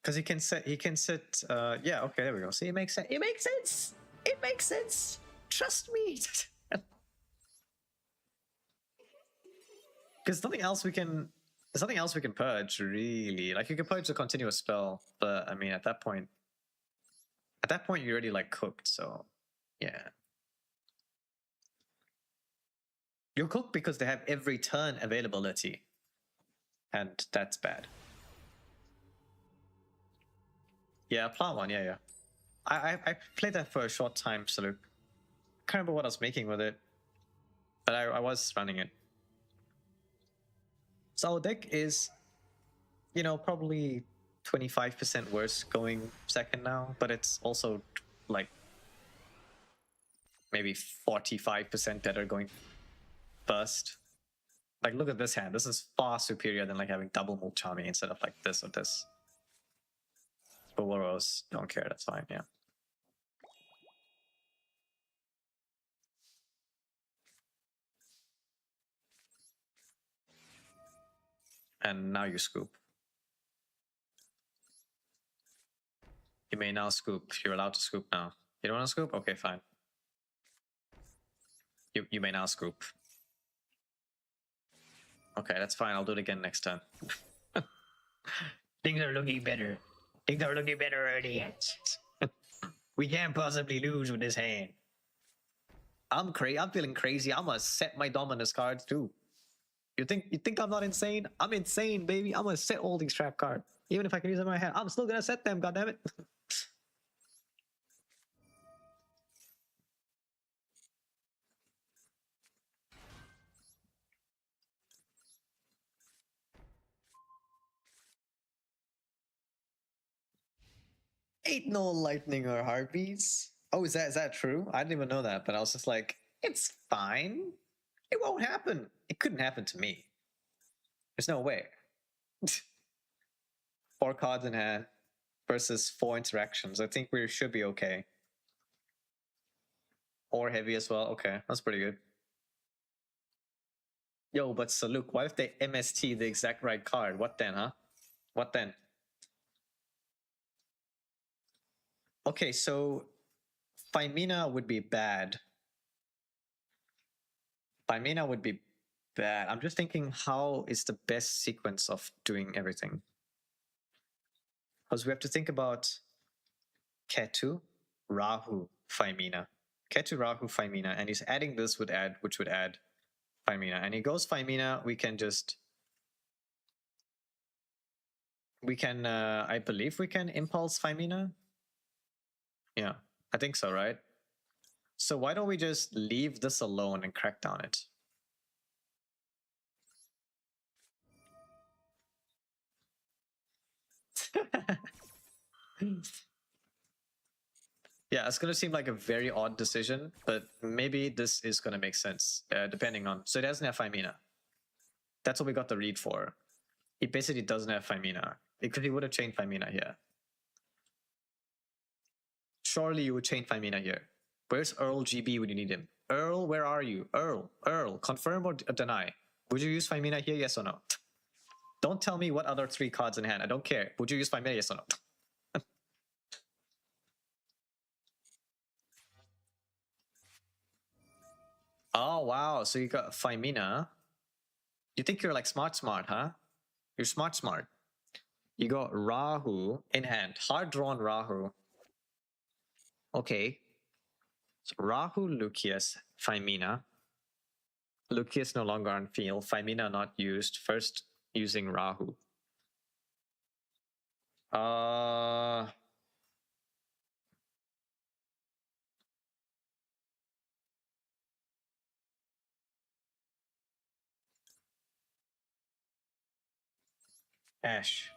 Because he can set, yeah, okay, there we go. See, it makes sense. It makes sense. It makes sense. Trust me. Because there's nothing else we can purge, really. Like, you can purge the continuous spell, but, I mean, at that point, you're already, like, cooked, so, yeah. You're cooked because they have every turn availability, and that's bad. Yeah, plant one, yeah. I played that for a short time, so I can't remember what I was making with it, but I was running it. So our deck is, you know, probably 25% worse going second now, but it's also like maybe 45% better going first. Like, look at this hand. This is far superior than like having double Mold Charming instead of like this or this. But Warros, don't care, that's fine, yeah. And now you scoop. You may now scoop. You're allowed to scoop now. You don't want to scoop? Okay, fine. You may now scoop. Okay, that's fine. I'll do it again next time. Things are looking better. Things are looking better already. We can't possibly lose with this hand. I'm feeling crazy. I'm gonna set my dominus cards too. You think I'm not insane? I'm insane, baby. I'm gonna set all these trap cards. Even if I can use them in my hand, I'm still gonna set them, goddammit. Ain't no lightning or harpies. Oh, is that true? I didn't even know that, but I was just like, it's fine. It won't happen. It couldn't happen to me. There's no way. 4 cards in hand versus 4 interactions. I think we should be okay. Or heavy as well. Okay, that's pretty good. Yo, but Saluk, what if they MST the exact right card? What then, huh? What then? Okay, so Femina would be bad. Femina would be bad. I'm just thinking, how is the best sequence of doing everything? Because we have to think about Ketu, Rahu, Femina. Ketu, Rahu, Femina, and he's adding this which would add Femina. And he goes Femina, we can, I believe we can impulse Femina. Yeah, I think so, right? So why don't we just leave this alone and crack down it? Yeah, it's gonna seem like a very odd decision, but maybe this is gonna make sense, depending on... So it doesn't have Femina. That's what we got the read for. He basically doesn't have Femina. Because he would have chained Femina here. Surely you would chain Femina here. Where's Earl GB when you need him? Earl, where are you? Earl, confirm or deny? Would you use Femina here, yes or no? Don't tell me what other 3 cards in hand. I don't care. Would you use Femina, yes or no? Oh, wow. So you got Femina. You think you're like smart, huh? You're smart. You got Rahu in hand. Hard drawn Rahu. Okay. So Rahu, Lucius, Femina. Lucius no longer on field. Femina not used. First using Rahu. Ash.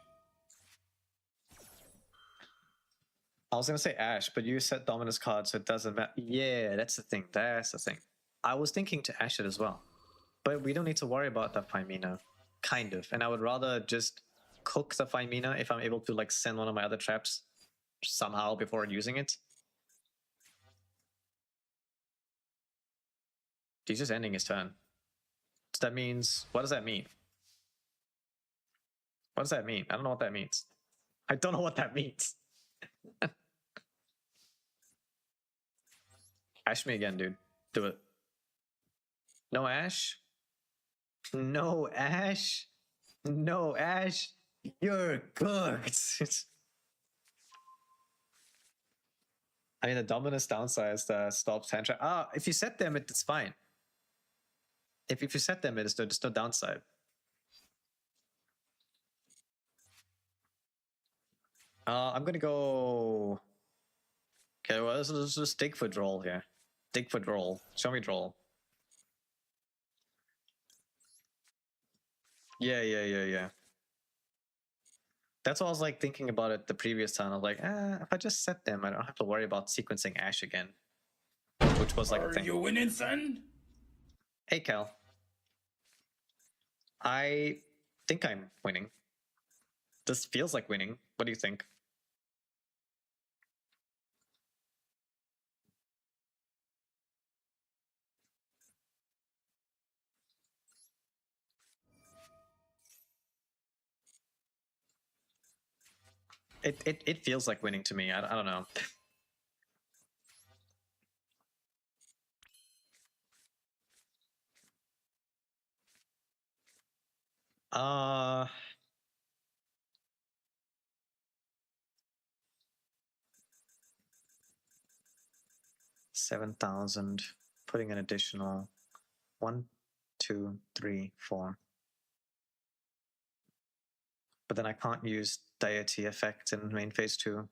I was gonna say Ash, but you said Dominus card, so it doesn't matter. Yeah, that's the thing. I was thinking to Ash it as well. But we don't need to worry about the Femina. Kind of. And I would rather just cook the Femina if I'm able to like send one of my other traps somehow before using it. He's just ending his turn. So that means... What does that mean? What does that mean? I don't know what that means. I don't know what that means. Ash me again, dude. Do it. No Ash? No Ash? No Ash? You're cooked. I mean, the Dominus downside stops hand trap. Ah, if you set them, it's fine. If you set them, there's no downside. I'm gonna go... Okay, well, let's just Digfoot roll here. Digfoot roll. Show me roll. Yeah. That's what I was like thinking about it the previous time. I was like, if I just set them, I don't have to worry about sequencing Ash again. Which was like a thing. Are you winning, son? Hey, Cal. I think I'm winning. This feels like winning. What do you think? It feels like winning to me. I don't know. Uh 7,000. Putting an additional 1, 2, 3, 4. But then I can't use deity effect in main phase 2.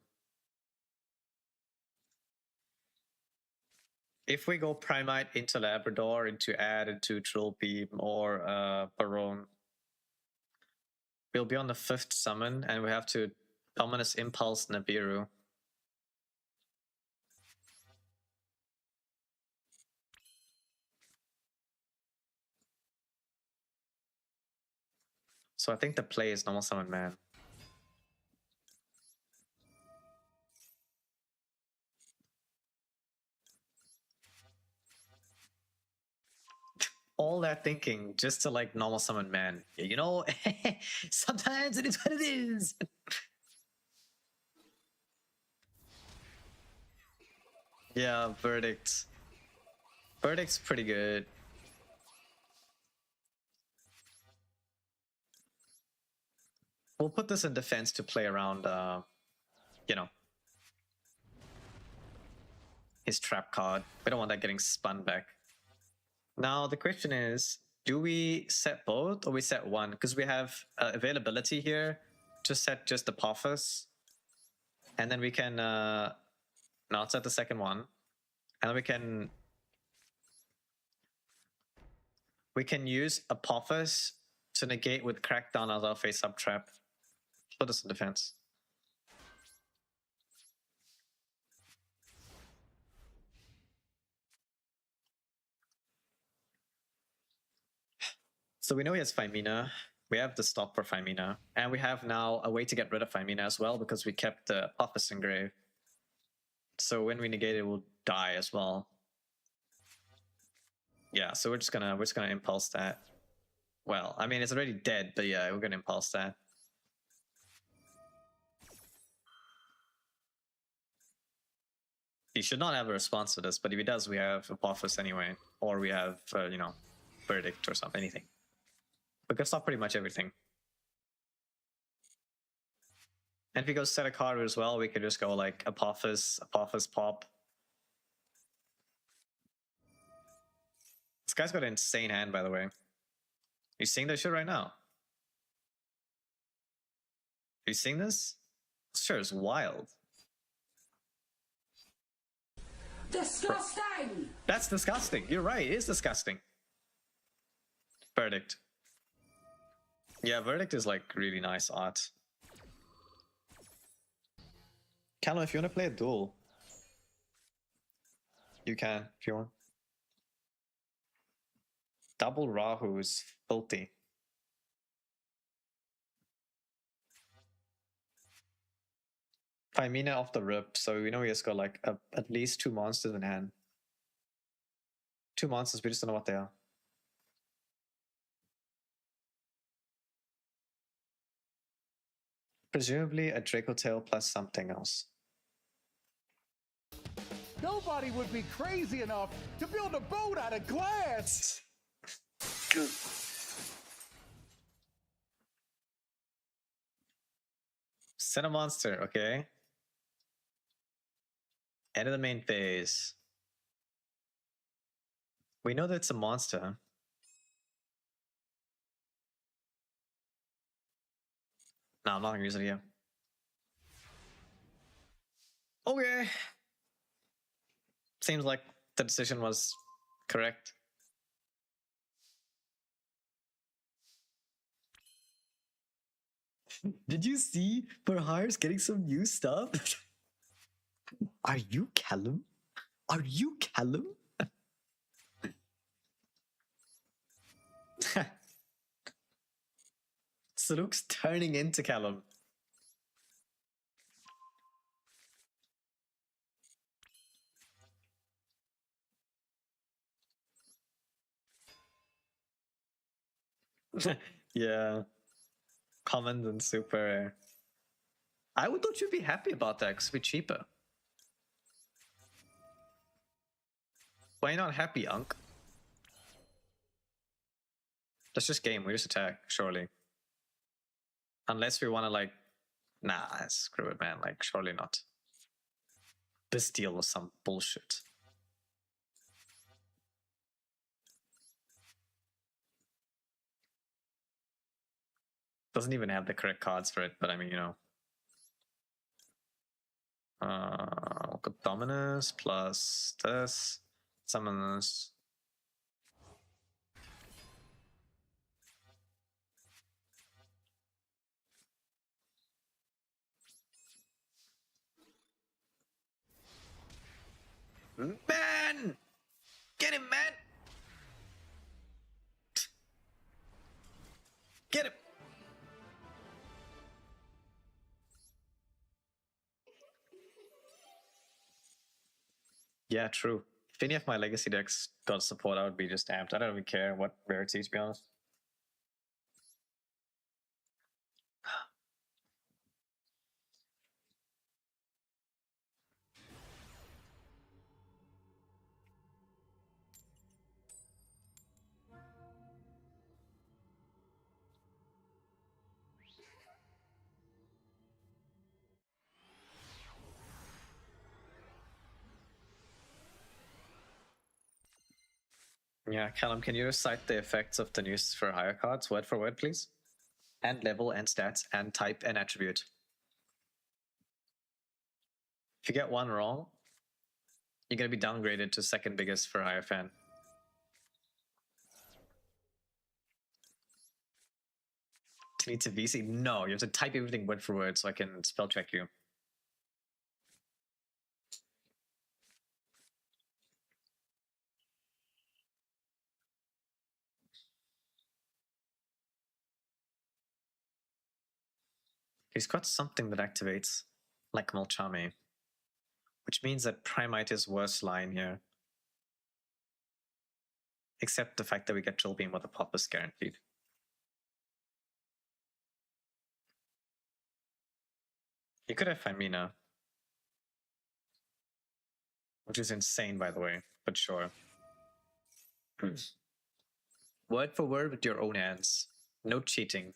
If we go Primite into Labrador, into Add, into Troll Beam, or Baron, we'll be on the 5th summon, and we have to Dominus Impulse Nibiru. So I think the play is normal summon man. All that thinking just to like normal summon man. You know, sometimes it is what it is. Yeah, Verdict. Verdict's pretty good. We'll put this in defense to play around, you know, his trap card. We don't want that getting spun back. Now, the question is, do we set both or we set one? Because we have availability here to set just Apophis. And then we can not set the second one. And then we can use Apophis to negate with Crackdown as our face-up trap. Put us in defense. So we know he has Fimina. We have the stop for Fimina. And we have now a way to get rid of Fimina as well because we kept the Apophis engrave. So when we negate it, we'll die as well. Yeah, so we're just gonna impulse that. Well, I mean it's already dead, but yeah, we're gonna impulse that. He should not have a response to this, but if he does, we have Apophis anyway, or we have you know, Verdict or something, anything. We can stop pretty much everything. And if he goes set a card as well, we could just go like Apophis, Apophis pop. This guy's got an insane hand, by the way. You seeing this shit right now? You seeing this? This sure is wild. Disgusting! That's disgusting. You're right, it is disgusting. Verdict. Yeah, Verdict is like really nice art. Callum, if you want to play a duel, you can if you want. Double Rahu is filthy. Fimina off the rip, so we know he has got like at least 2 monsters in hand. 2 monsters, we just don't know what they are. Presumably a Draco Tail plus something else. Nobody would be crazy enough to build a boat out of glass! Send a monster, okay? End of the main phase. We know that it's a monster. No, I'm not gonna use it here. Okay. Seems like the decision was correct. Did you see Berhar's getting some new stuff? Are you Callum? Are you Callum? Saluk's turning into Callum. Yeah. Common and super rare. I would thought you'd be happy about that because it'd be cheaper. Why are you not happy, Unc? That's just game, we just attack, surely. Unless we want to like, nah, screw it, man. Like, surely not. This deal was some bullshit. Doesn't even have the correct cards for it, but I mean, you know. Got Dominus plus this. Summons. Man! Get him, man! Get him! Yeah, true. If any of my legacy decks got support, I would be just amped. I don't even care what rarity, to be honest. Yeah, Callum, can you recite the effects of the news for higher cards word for word, please? And level and stats and type and attribute. If you get one wrong, you're going to be downgraded to second biggest for higher fan. Do you need to VC? No, you have to type everything word for word so I can spell check you. He's got something that activates, like Molchame, which means that Primite is worst line here. Except the fact that we get Drill Beam with a pop is guaranteed. You could have Famina, which is insane, by the way, but sure. Word for word with your own hands. No cheating.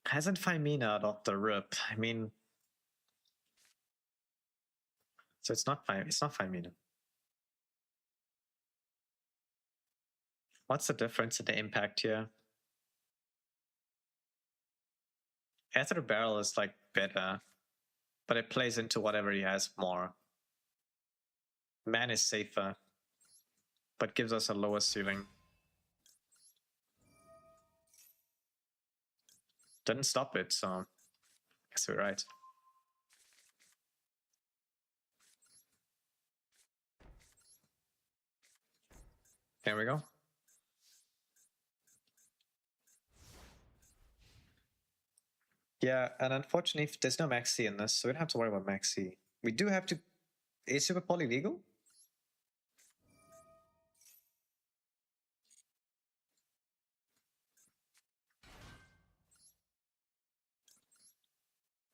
Hasn't Famina off the rip? I mean, so it's not Famina. What's the difference in the impact here? Ether Barrel is like better, but it plays into whatever he has more. Man is safer, but gives us a lower ceiling. Didn't stop it, so I guess we're right. There we go. Yeah, and unfortunately, there's no Maxi in this, so we don't have to worry about Maxi. We do have to... Is Super Poly legal?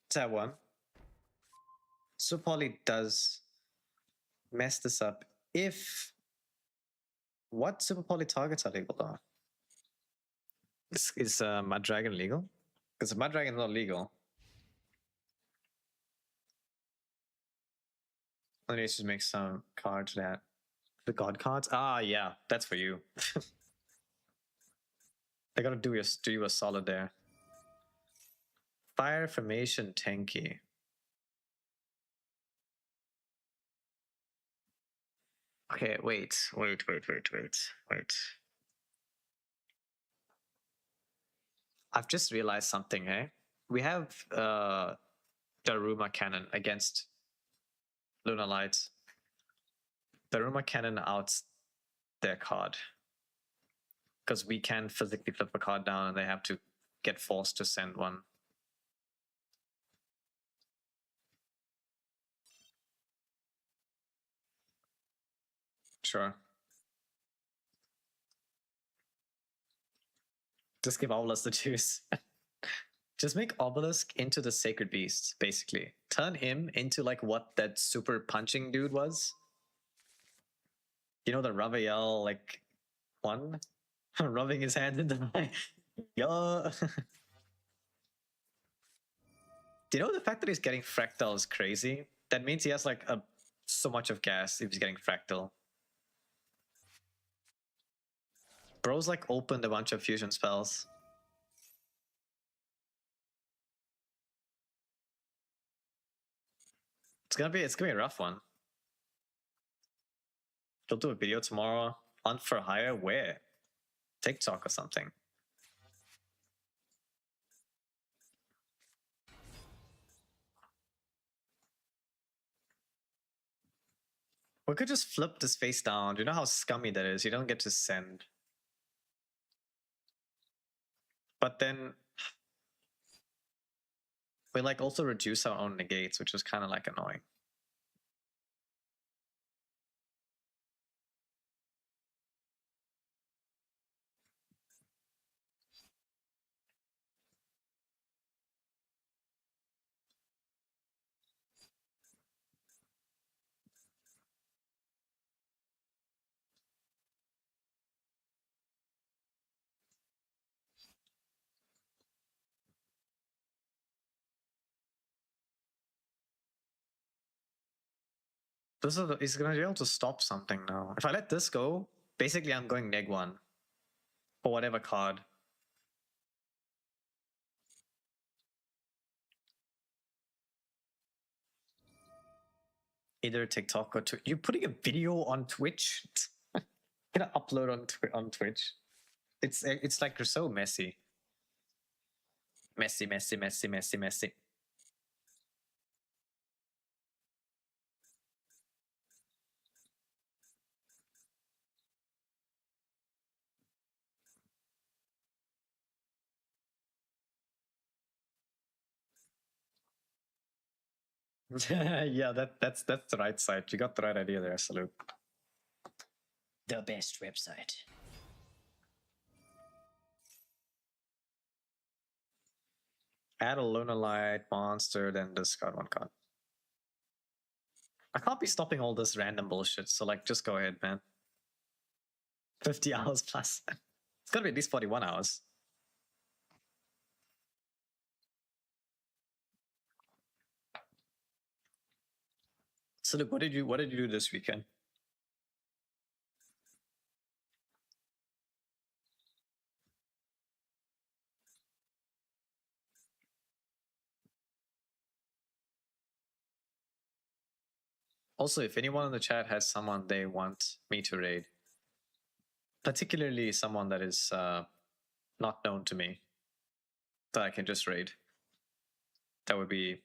Is that one? Super Poly does mess this up if... What Super Poly targets are legal though? Is Mud Dragon legal? Because Mud Dragon is not legal. I need to make some cards that... The God cards? Ah, yeah, that's for you. They gotta do you a solid there. Fire Formation tanky. Okay, wait. I've just realized something, eh? We have Daruma Cannon against Lunar Light. Daruma Cannon outs their card. Because we can physically flip a card down and they have to get forced to send one. Sure. Just give Obelisk the juice. Just make Obelisk into the Sacred Beast, basically. Turn him into like what that super punching dude was. You know, the Raphael like one? Rubbing his hands in the night. Yeah. Do you know the fact that he's getting fractal is crazy? That means he has like so much of gas if he's getting fractal. Bro's like opened a bunch of fusion spells. It's gonna be a rough one. He'll do a video tomorrow. On for hire? Where? TikTok or something. We could just flip this face down. Do you know how scummy that is? You don't get to send. But then we like also reduce our own negates, which is kind of like annoying. He's gonna be able to stop something now. If I let this go, basically I'm going -1 for whatever card. Either TikTok or Twitch. You're putting a video on Twitch? Gonna upload on Twitch. It's like so messy. Messy. Yeah, that's the right site. You got the right idea there, Salute. The best website. Add a Lunalite monster, then discard 1 card. I can't be stopping all this random bullshit, so like just go ahead, man. 50 hours plus. It's gotta be at least 41 hours. So look, what did you do this weekend? Also, if anyone in the chat has someone they want me to raid, particularly someone that is not known to me, that I can just raid, that would be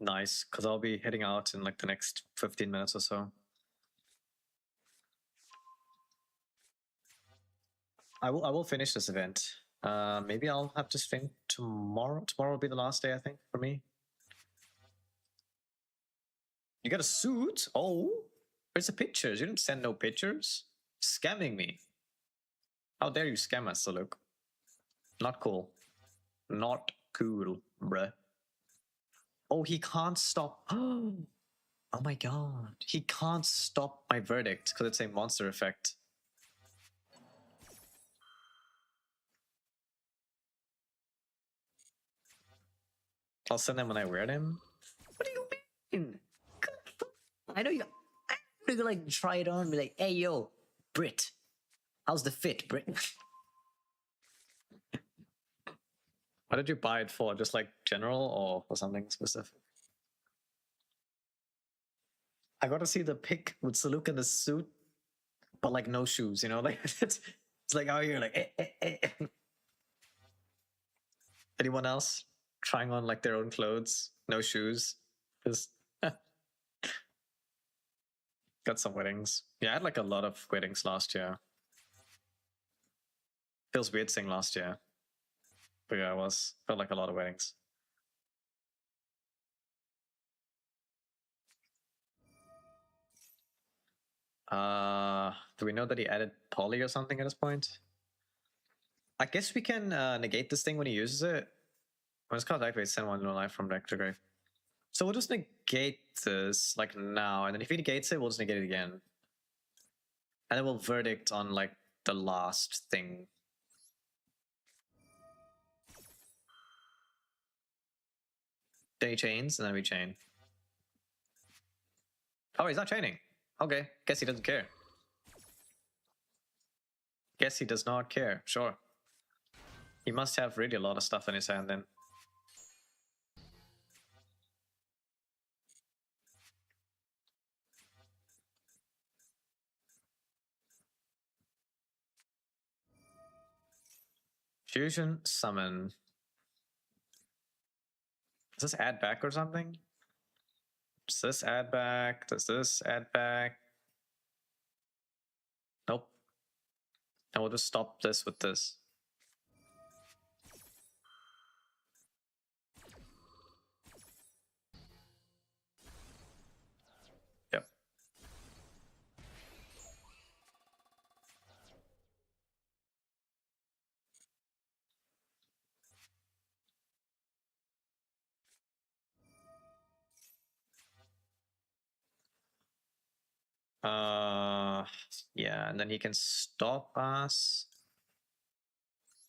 nice, because I'll be heading out in like the next 15 minutes or so. I will finish this event. Maybe I'll have to stream tomorrow. Tomorrow will be the last day, I think, for me. You got a suit? Oh, where's the pictures? You didn't send no pictures? Scamming me. How dare you scam us, Saluk? Not cool. Not cool, bruh. Oh, he can't stop. Oh my god. He can't stop my verdict because it's a monster effect. I'll send them when I wear them. What do you mean? I know you. I'm gonna like try it on and be like, hey yo, Brit, how's the fit, Brit? What did you buy it for? Just like general or for something specific? I got to see the pic with Saluk in the suit, but like no shoes, you know? Like it's like out here, like Anyone else trying on like their own clothes, no shoes? Just got some weddings. Yeah, I had like a lot of weddings last year. Feels weird saying last year. But yeah, felt like a lot of weddings. Do we know that he added poly or something at this point? I guess we can negate this thing when he uses it. When it's called activate, send one no life from deck to grave. So we'll just negate this like now, and then if he negates it, we'll just negate it again. And then we'll verdict on like the last thing. Then he chains, and then we chain. Oh, he's not chaining. Okay, guess he doesn't care. Guess he does not care, sure. He must have really a lot of stuff in his hand then. Fusion, summon. Does this add back or something? Does this add back? Does this add back? Nope. And we'll just stop this with this. Yep. Yeah, and then he can stop us.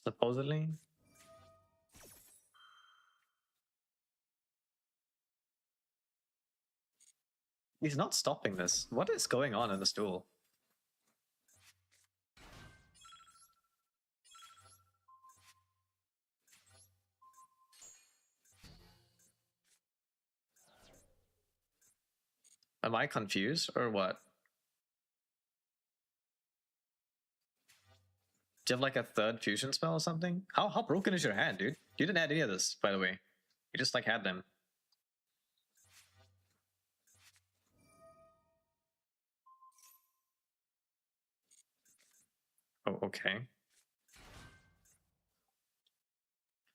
Supposedly. He's not stopping this. What is going on in this duel? Am I confused or what? Do you have like a third fusion spell or something? How broken is your hand, dude? You didn't add any of this, by the way. You just like had them. Oh, okay.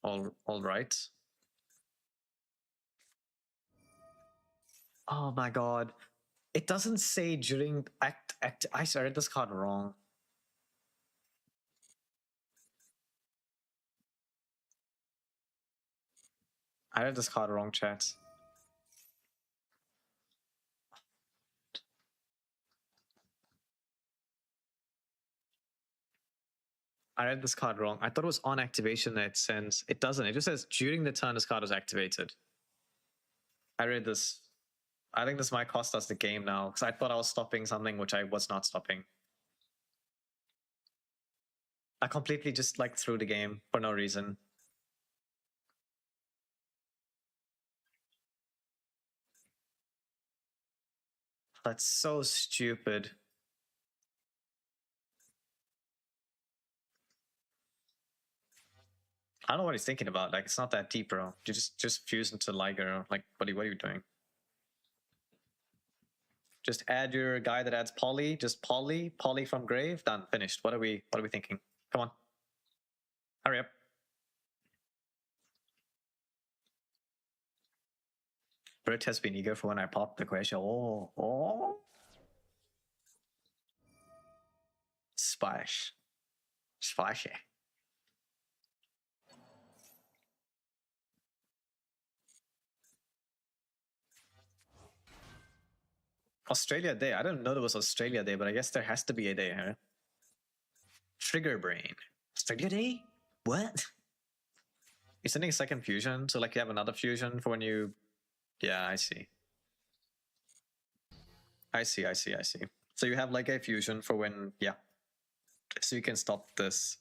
All right. Oh my god. It doesn't say during act. I read this card wrong. I read this card wrong, chat. I read this card wrong. I thought it was on activation that it sends. It doesn't. It just says during the turn this card was activated. I read this. I think this might cost us the game now because I thought I was stopping something which I was not stopping. I completely just like threw the game for no reason. That's so stupid. I don't know what he's thinking about. Like, it's not that deep, bro. You just fuse into Liger. Like, what are you doing? Just add your guy that adds Poly. Just Poly from Grave. Done. Finished. What are we thinking? Come on. Hurry up. Brit has been eager for when I popped the question. Oh. Splash. Splashy. Australia Day. I didn't know there was Australia Day, but I guess there has to be a day, huh? Trigger Brain. Australia Day? What? You're sending a second fusion, so like you have another fusion for when you... Yeah, I see. I see. So you have like a fusion for when... Yeah. So you can stop this.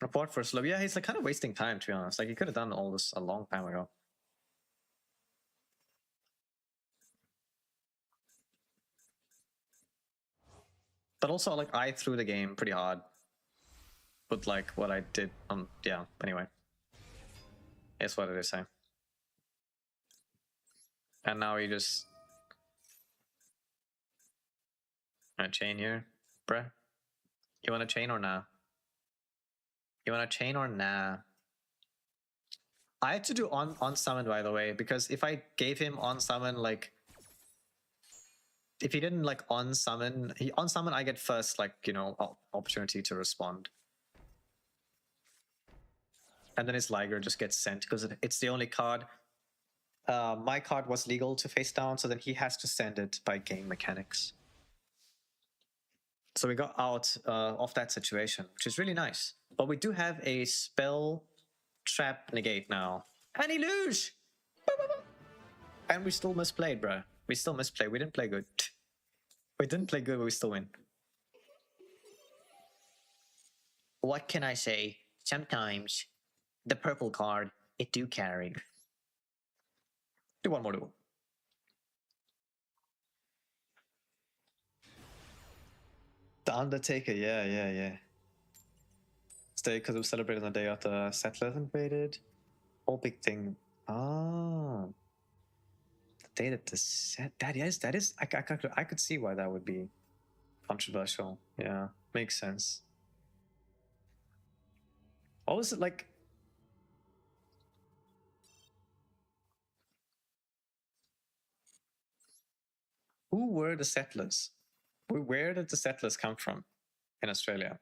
Report for slow. Yeah, he's like kind of wasting time, to be honest. Like he could have done all this a long time ago. But also, like, I threw the game pretty hard with like what I did. Yeah. Anyway, it's what it is. Hey. And now you just chain here, bruh. You want to chain or nah? You want to chain or nah? I had to do on summon, by the way, because if I gave him on summon, like, if he didn't like on summon, I get first, like, you know, opportunity to respond, and then his Liger just gets sent because it's the only card. My card was legal to face down, so then he has to send it by game mechanics. So we got out of that situation, which is really nice. But we do have a spell trap negate now. And he lose! And we still misplayed, bruh. We still misplayed. We didn't play good. We didn't play good, but we still win. What can I say? Sometimes the purple card, it do carry. Do one more duel. The Undertaker, yeah. Stay because we celebrated on the day after settlers invaded. Whole big thing. Ah. The day that the set. That is. I could see why that would be controversial. Yeah, makes sense. What was it like? Who were the settlers? Where did the settlers come from in Australia?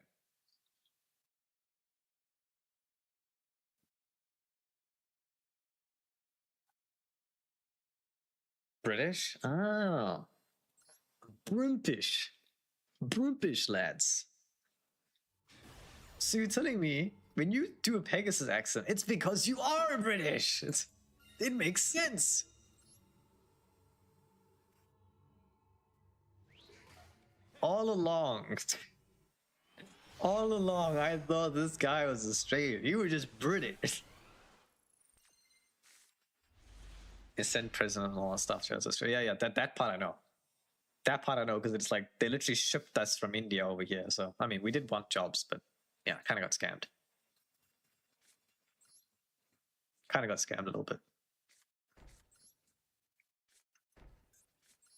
British? Oh. British. British lads. So you're telling me when you do a Pegasus accent, it's because you are British. It makes sense. All along, I thought this guy was Australian. You were just British. He sent prison and all that stuff to Australia. Yeah, that part I know. That part I know because it's like they literally shipped us from India over here. So I mean, we did want jobs, but yeah, kind of got scammed. Kind of got scammed a little bit.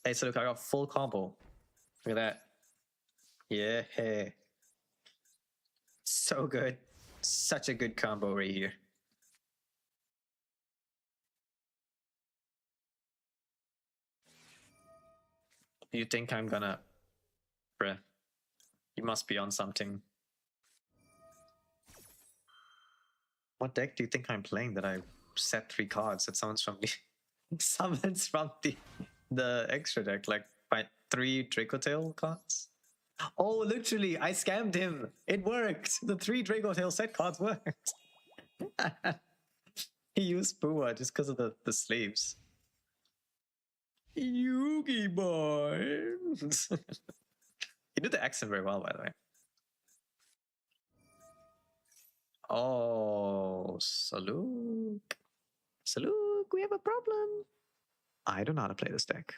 Hey, so look, I got full combo. Look at that. Yeah. So good. Such a good combo right here. You think I'm gonna... Bruh. You must be on something. What deck do you think I'm playing that I set 3 cards that summons from summons from the extra deck, like by 3 Dracotail cards? Oh, literally, I scammed him. It worked. The 3 Dracotail set cards worked. He used Bua just because of the sleeves. Yugi boy. He did the accent very well, by the way. Oh, Saluk. Saluk, we have a problem. I don't know how to play this deck.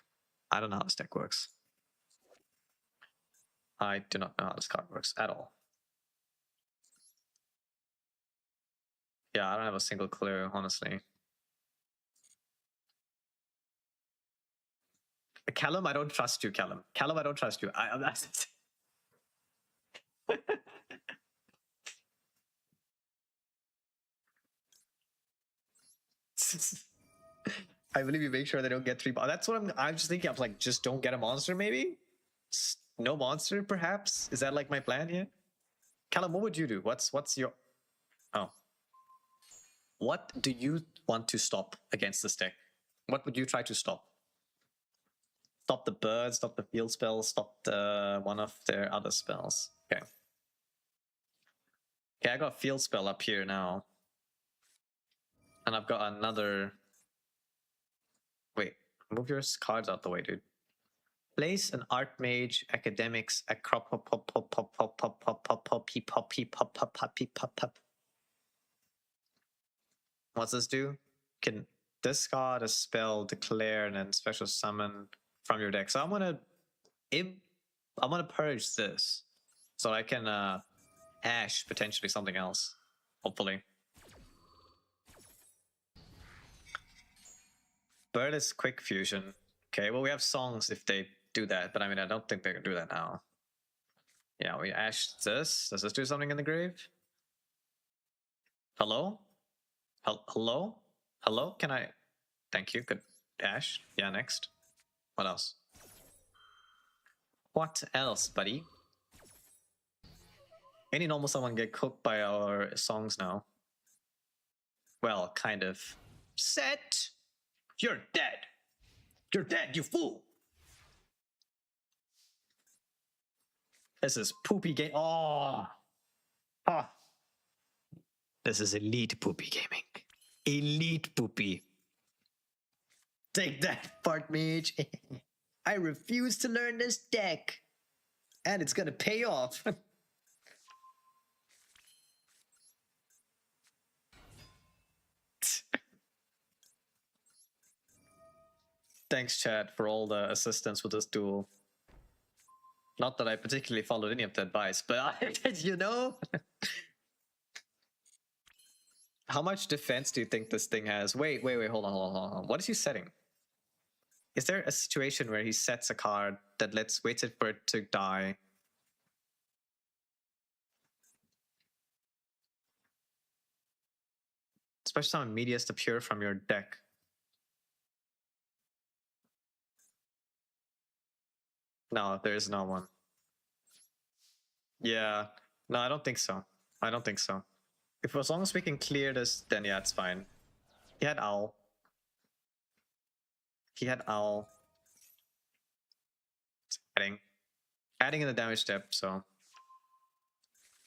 I don't know how this deck works. I do not know how this card works at all. Yeah, I don't have a single clue, honestly. Callum, I don't trust you, Callum. Callum, I don't trust you. I believe you make sure they don't get 3. That's what I'm just thinking. I'm like, just don't get a monster, maybe? No monster, perhaps? Is that like my plan here? Callum, what would you do? What's your... Oh. What do you want to stop against this deck? What would you try to stop? Stop the bird, stop the field spell, stop the one of their other spells. Okay. Okay, I got a field spell up here now. And I've got another... Wait, move your cards out the way, dude. Place an Archmage, Academics, What's this do? Can discard a spell, declare, and then special summon from your deck. So I'm gonna purge this so I can ash potentially something else. Hopefully. Bird is quick fusion. Okay, well we have songs if they do that, but I mean I don't think they can do that now. Yeah, we ash this. Does this do something in the grave? Hello? Hello? Hello? Can I? Thank you. Good. Ash. Yeah, next. What else? What else, buddy? Any normal someone get cooked by our songs now? Well, kind of. Set! You're dead! You're dead, you fool! This is poopy game. Oh! Ah! This is elite poopy gaming. Elite poopy. Take that, fart mage. I refuse to learn this deck. And it's gonna pay off. Thanks, chat, for all the assistance with this duel. Not that I particularly followed any of the advice, but you know? How much defense do you think this thing has? Wait, hold on. What is he setting? Is there a situation where he sets a card that waits for it to die? Special summon Medius appear from your deck. No, there is no one. Yeah, no, I don't think so. I don't think so. If as long as we can clear this, then yeah, it's fine. He had Owl. He had Owl. It's adding in the damage step, so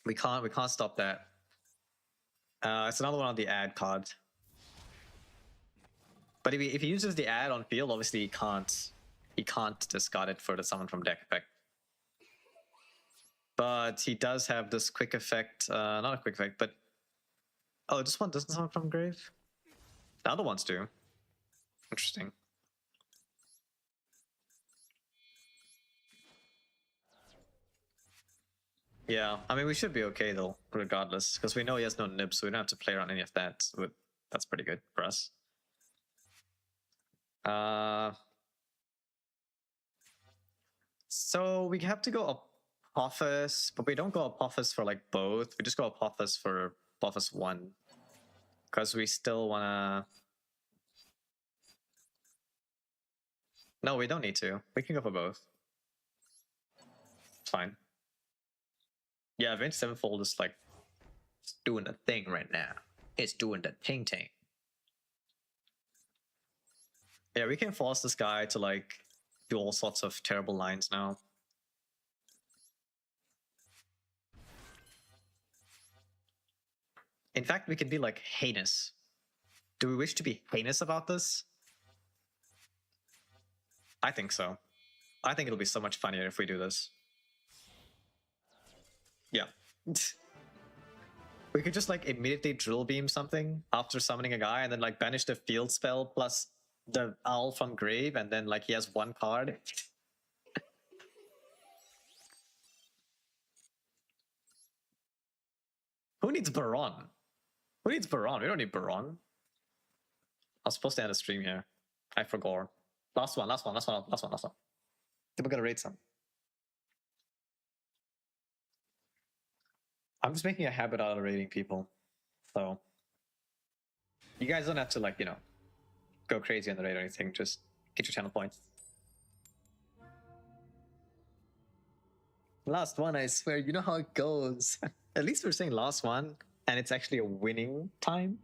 we can't stop that. It's another one on the add card. But if he uses the add on field, obviously he can't discard it for the summon from deck effect. But he does have this quick effect, not a quick effect, but oh, this one doesn't summon from grave? The other ones do. Interesting. Yeah, I mean, we should be okay though, regardless, because we know he has no nibs, so we don't have to play around any of that. So that's pretty good for us. So we have to go Apophis, but we don't go Apophis for like both. We just go Apophis for Apophis 1. Because we still wanna... No, we don't need to. We can go for both. It's fine. Yeah, Avenge Sevenfold is like doing a thing right now. It's doing the ting. Yeah, we can force this guy to like do all sorts of terrible lines now. In fact, we can be like heinous. Do we wish to be heinous about this? I think so. I think it'll be so much funnier if we do this. Yeah. We could just like immediately drill beam something after summoning a guy and then like banish the field spell plus the owl from grave, and then like he has one card. Who needs Baron? Who needs Baron? We don't need Baron. I was supposed to end the stream here. I forgot. Last one. Then we're gonna raid some. I'm just making a habit out of raiding people. So you guys don't have to like, you know, go crazy on the raid or anything. Just get your channel points. Last one, I swear. You know how it goes. At least we're saying last one, and it's actually a winning time.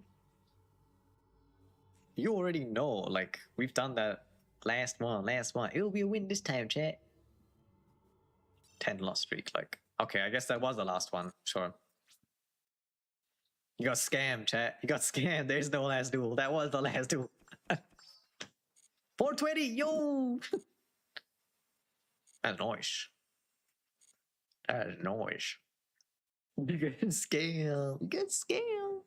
You already know, like, we've done that last one. It'll be a win this time, chat. 10 loss streak, like. Okay, I guess that was the last one. Sure. You got scammed, chat. You got scammed. There's no last duel. That was the last duel. 420, yo! That's noise. That's noise. You get scammed. You get scammed.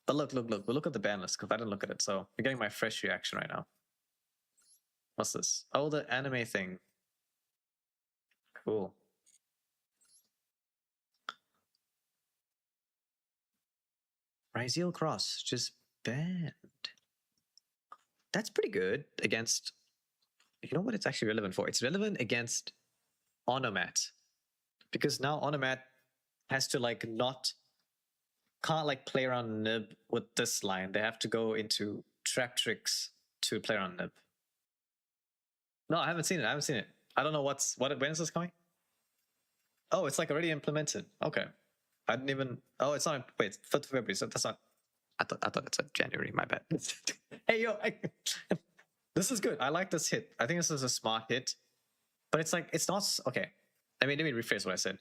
But look. We'll look at the ban list because I didn't look at it. So you're getting my fresh reaction right now. What's this? Oh, the anime thing. Cool. Ryziel Cross just banned. That's pretty good against... You know what it's actually relevant for? It's relevant against Onomat. Because now Onomat has to like not can't like play around Nib with this line. They have to go into trap tricks to play around Nib. No, I haven't seen it. I don't know when is this coming? Oh, it's like already implemented. Okay. I didn't even. Oh, it's not. Wait, 5th of February. So that's not. I thought it's January. My bad. Hey yo, this is good. I like this hit. I think this is a smart hit, but it's like it's not okay. Let me rephrase what I said.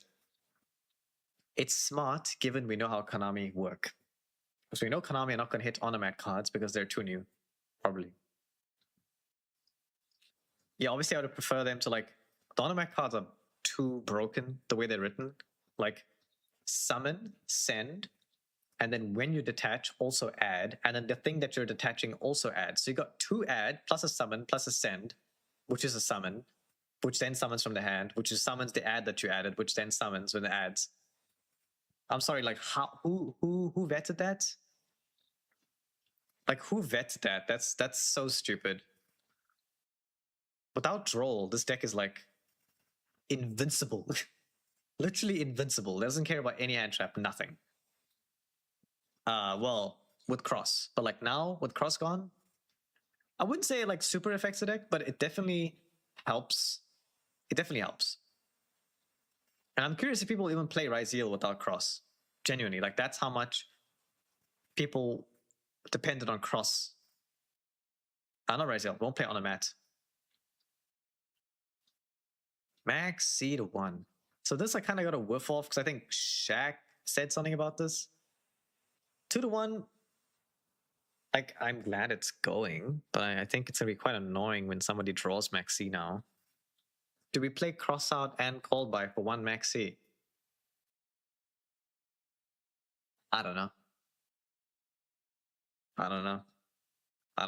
It's smart given we know how Konami work. Because we know Konami are not going to hit Onomat cards because they're too new, probably. Yeah, obviously I would prefer them to like the Onomat cards are too broken the way they're written. Like summon, send, and then when you detach, also add, and then the thing that you're detaching also adds. So you got 2 add plus a summon plus a send, which is a summon, which then summons from the hand, which is summons the add that you added, which then summons when it adds. I'm sorry, like who vetted that? Like who vetted that? That's so stupid. Without Droll, this deck is like invincible. Literally invincible. Doesn't care about any hand trap, nothing. Well, with Cross. But like now, with Cross gone, I wouldn't say it like super affects the deck, but it definitely helps. It definitely helps. And I'm curious if people even play Ryzeal without Cross. Genuinely, like that's how much people depended on Cross. Not Ryzeal, won't play on a mat. Max C to 1. So this I kind of got a whiff off because I think Shaq said something about this. 2 to 1. Like I'm glad it's going, but I think it's gonna be quite annoying when somebody draws Max C now. Do we play Cross Out and Call By for 1 Max C? I don't know. I don't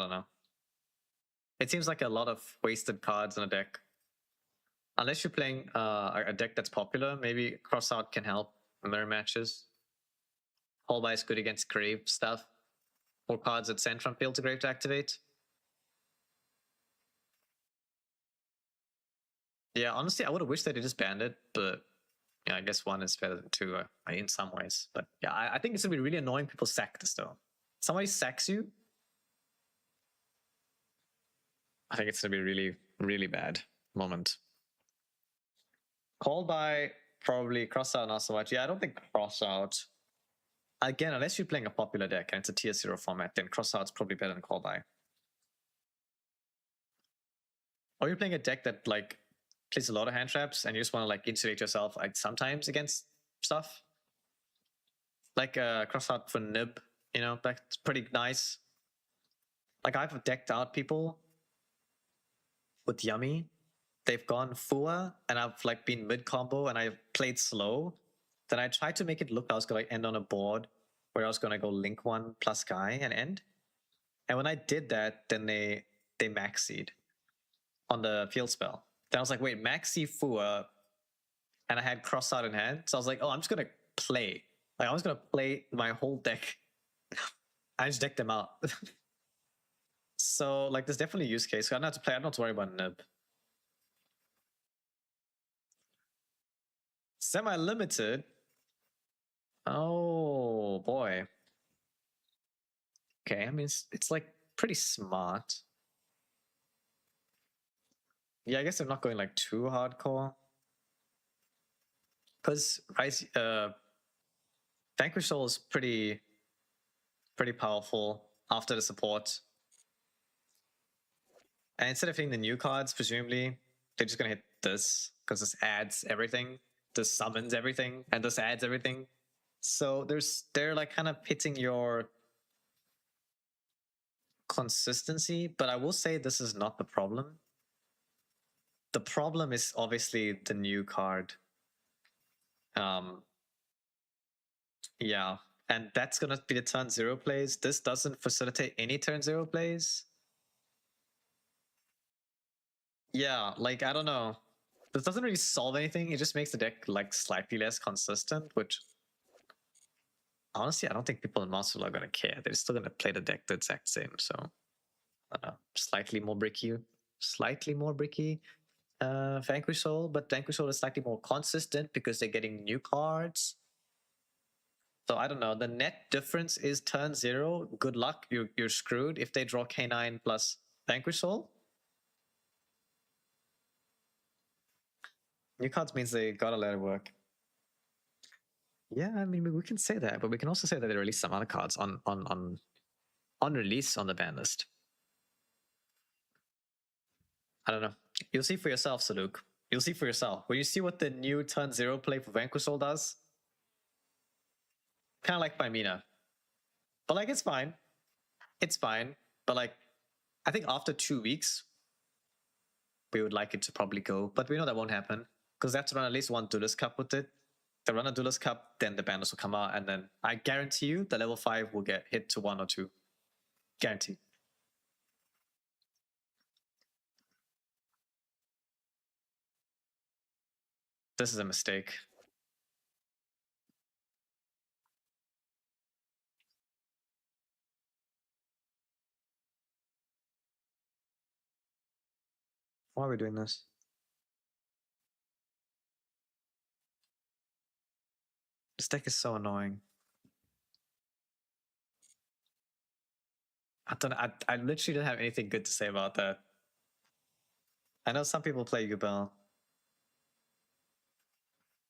know. It seems like a lot of wasted cards in a deck. Unless you're playing a deck that's popular, maybe Cross Out can help mirror matches. Call By is good against grave stuff. Or cards that send from field to grave to activate. Yeah, honestly, I would have wished that they just banned it, but yeah, I guess 1 is better than 2 in some ways. But yeah, I think it's gonna be really annoying people sack this though. Somebody sacks you, I think it's gonna be really, really bad moment. Call By, probably. Cross Out, not so much. Yeah, I don't think Cross Out. Again, unless you're playing a popular deck and it's a tier 0 format, then Cross Out's probably better than Call By. Or you're playing a deck that like plays a lot of hand traps and you just want to like insulate yourself like sometimes against stuff. Like Cross Out for Nib, you know, that's pretty nice. Like I've decked out people with Yummy. They've gone Fua and I've like been mid combo and I've played slow. Then I tried to make it look I was gonna end on a board where I was gonna go Link 1 plus Guy and end. And when I did that, then they maxied on the field spell. Then I was like, wait, maxi Fua, and I had Cross Out in hand. So I was like, oh, I'm just gonna play. Like I was gonna play my whole deck. I just decked them out. So like there's definitely a use case. I don't have to play, I don't have to worry about Nib. Semi-limited. Oh boy. Okay, I mean it's like pretty smart. Yeah, I guess I'm not going like too hardcore. Because Vanquish Soul is pretty powerful after the support. And instead of hitting the new cards, presumably, they're just gonna hit this, because this adds everything. This summons everything, and this adds everything. So they're like kind of hitting your consistency, but I will say this is not the problem. The problem is obviously the new card. Yeah, and that's gonna be the turn 0 plays. This doesn't facilitate any turn 0 plays. Yeah, like I don't know. This doesn't really solve anything. It just makes the deck like slightly less consistent, which honestly I don't think people in Master are gonna care. They're still gonna play the deck the exact same. So I don't know, slightly more bricky. Vanquish Soul, but Vanquish Soul is slightly more consistent because they're getting new cards. So I don't know. The net difference is turn 0. Good luck. You're screwed if they draw K9 plus Vanquish Soul. New cards means they gotta let it work. Yeah, I mean we can say that, but we can also say that they released some other cards on release on the ban list. I don't know. You'll see for yourself, Saluk. You'll see for yourself. When you see what the new turn 0 play for Vanquish Soul does, kind of like Pymina. But like, it's fine. It's fine. But like, I think after 2 weeks, we would like it to probably go. But we know that won't happen because they have to run at least one Duelist Cup with it. They run a Duelist Cup, then the banners will come out, and then I guarantee you the level 5 will get hit to 1 or 2. Guaranteed. This is a mistake. Why are we doing this? This deck is so annoying. I literally don't have anything good to say about that. I know some people play Yubel.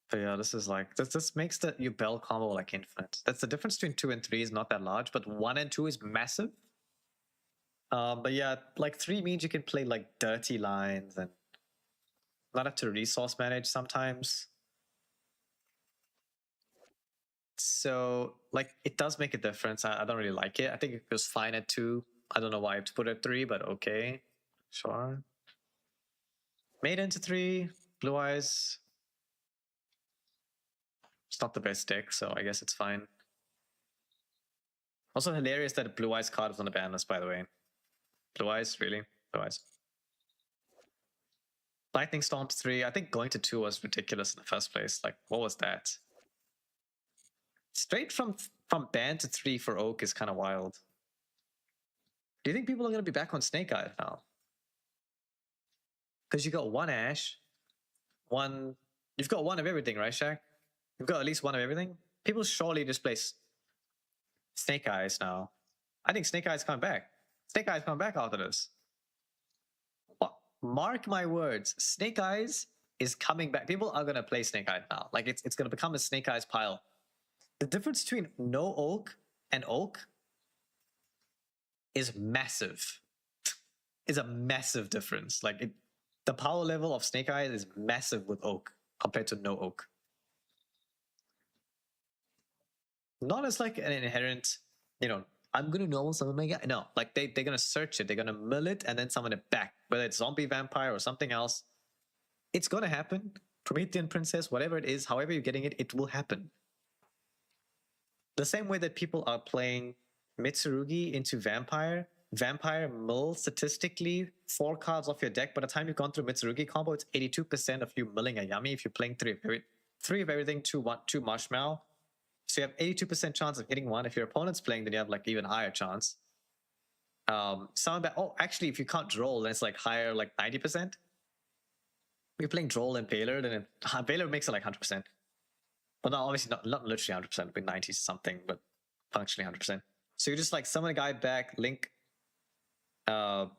But yeah, this is like, this makes the Yubel combo like infinite. That's the difference between 2 and 3 is not that large, but 1 and 2 is massive. But yeah, like 3 means you can play like dirty lines and not have to resource manage sometimes. So like it does make a difference. I don't really like it. I think it was fine at 2. I don't know why I have to put it at 3, but okay. Sure. Made into 3, Blue Eyes. It's not the best deck, so I guess it's fine. Also hilarious that Blue Eyes card was on the ban list, by the way. Blue Eyes, really? Blue Eyes. Lightning Storm 3. I think going to 2 was ridiculous in the first place. Like, what was that? Straight from ban to 3 for Oak is kind of wild. Do you think people are going to be back on Snake Eyes now? Because you got 1 Ash, you've got 1 of everything, right, Shaq? You've got at least 1 of everything. People surely just play Snake Eyes now. I think Snake Eyes coming back. Snake Eyes coming back after this. Mark my words, Snake Eyes is coming back. People are gonna play Snake Eyes now. Like it's gonna become a Snake Eyes pile. The difference between no Oak and Oak is massive. Is a massive difference. Like the power level of Snake Eyes is massive with Oak compared to no Oak. Not as like an inherent, you know, I'm gonna normal summon my guy. No, like they're gonna search it, they're gonna mill it and then summon it back. Whether it's zombie vampire or something else. It's gonna happen. Promethean Princess, whatever it is, however you're getting it, it will happen. The same way that people are playing Mitsurugi into Vampire. Vampire mills statistically 4 cards off your deck. By the time you've gone through Mitsurugi combo, it's 82% of you milling a Yummy if you're playing 3 of everything, 2 Marshmallow. So you have 82% chance of hitting 1. If your opponent's playing, then you have like even higher chance. Actually, if you can't Droll, then it's like higher, like 90%. If you're playing Droll and Baylor, then Baylor makes it like 100%. Well, no, obviously not literally 100%, it'd be 90 something, but functionally 100%. So you just like summon a guy back, link a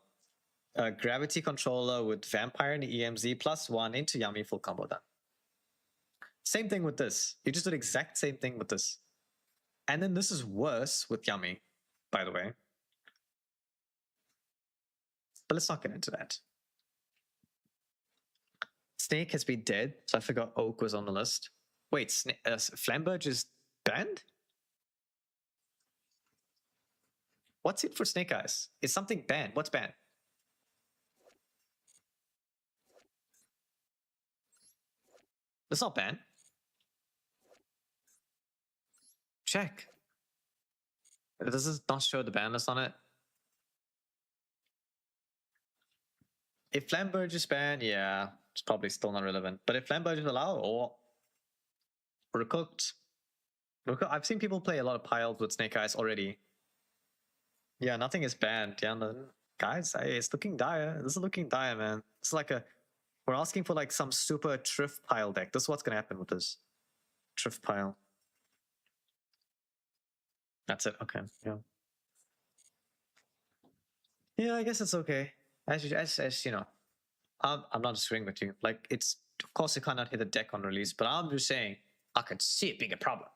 Gravity Controller with Vampire and the EMZ +1 into Yummy, full combo done. Same thing with this. You just did the exact same thing with this. And then this is worse with Yummy, by the way. But let's not get into that. Snake has been dead, so I forgot Oak was on the list. Wait, Flamberge is banned? What's it for Snake Eyes? Is something banned? What's banned? It's not banned. Check. Does this not show the ban list on it? If Flamberge is banned, yeah, it's probably still not relevant. But if Flamberge is allowed, or Recooked. I've seen people play a lot of piles with Snake Eyes already. Yeah, nothing is banned. Yeah, guys, it's looking dire. This is looking dire, man. It's like we're asking for like some super Triff pile deck. This is what's gonna happen with this Triff pile. That's it. Okay. Yeah. Yeah, I guess it's okay. As you know, I'm not disagreeing with you. Like, it's of course you cannot hit the deck on release, but I'm just saying I could see it being a problem.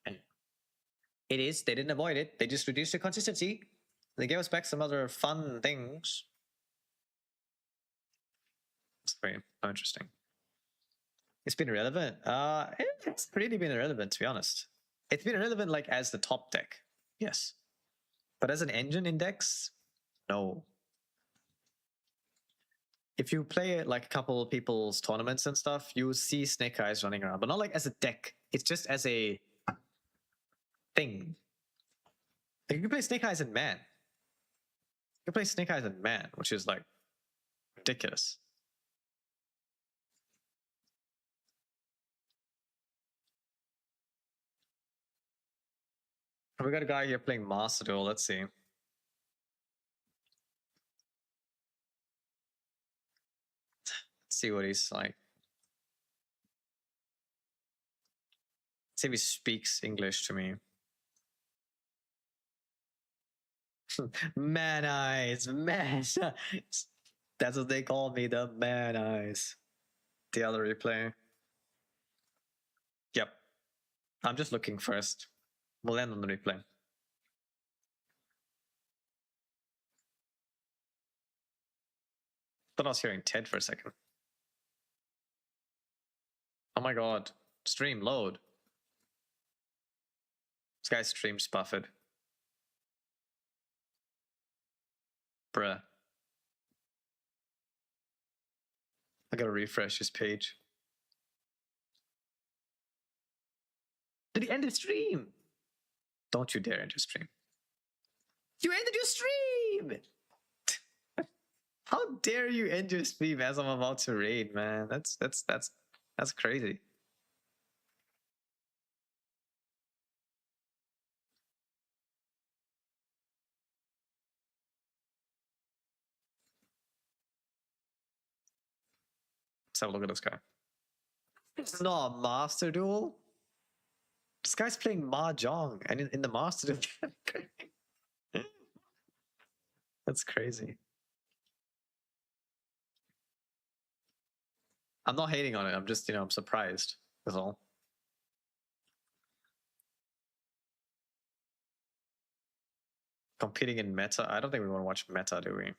And it is. They didn't avoid it. They just reduced the consistency. They gave us back some other fun things. It's very interesting. It's been irrelevant. It's really been irrelevant, to be honest. It's been irrelevant like as the top deck, yes, but as an engine index, no. If you play it like a couple of people's tournaments and stuff, you will see Snake Eyes running around, but not like as a deck. It's just as a thing. Like, you can play Snake Eyes in Man. You can play Snake Eyes in Man, which is like ridiculous. We got a guy here playing Master Duel. Let's see. Let's see what he's like. Let's see if he speaks English to me. Man eyes, man eyes. That's what they call me, the man eyes. The other replay. Yep. I'm just looking first. We'll end on the replay. Thought I was hearing Ted for a second. Oh my god. Stream load. This guy's stream's buffered. Bruh. I gotta refresh his page. Did he end his stream? Don't you dare end your stream. You ended your stream! How dare you end your stream as I'm about to raid, man? That's crazy. Let's have a look at this guy. This is not a Master Duel. This guy's playing Mahjong, and in the Master Duel. That's crazy. I'm not hating on it. I'm just, I'm surprised. That's all. Competing in meta? I don't think we want to watch meta, do we?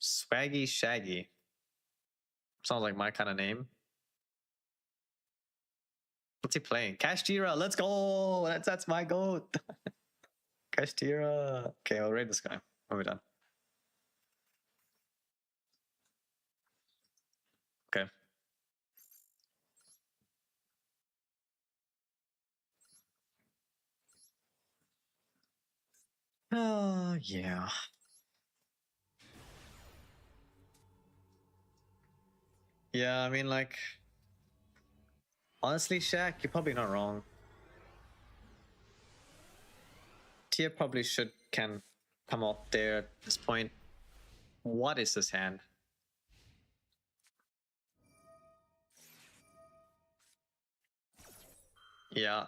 Swaggy Shaggy. Sounds like my kind of name. What's he playing? Kashtira, let's go! That's my goat. Kashtira. Okay, I'll raid this guy. When we're done. Okay. Oh, yeah. Yeah, I mean, like, honestly, Shaq, you're probably not wrong. Tia probably can come up there at this point. What is this hand? Yeah.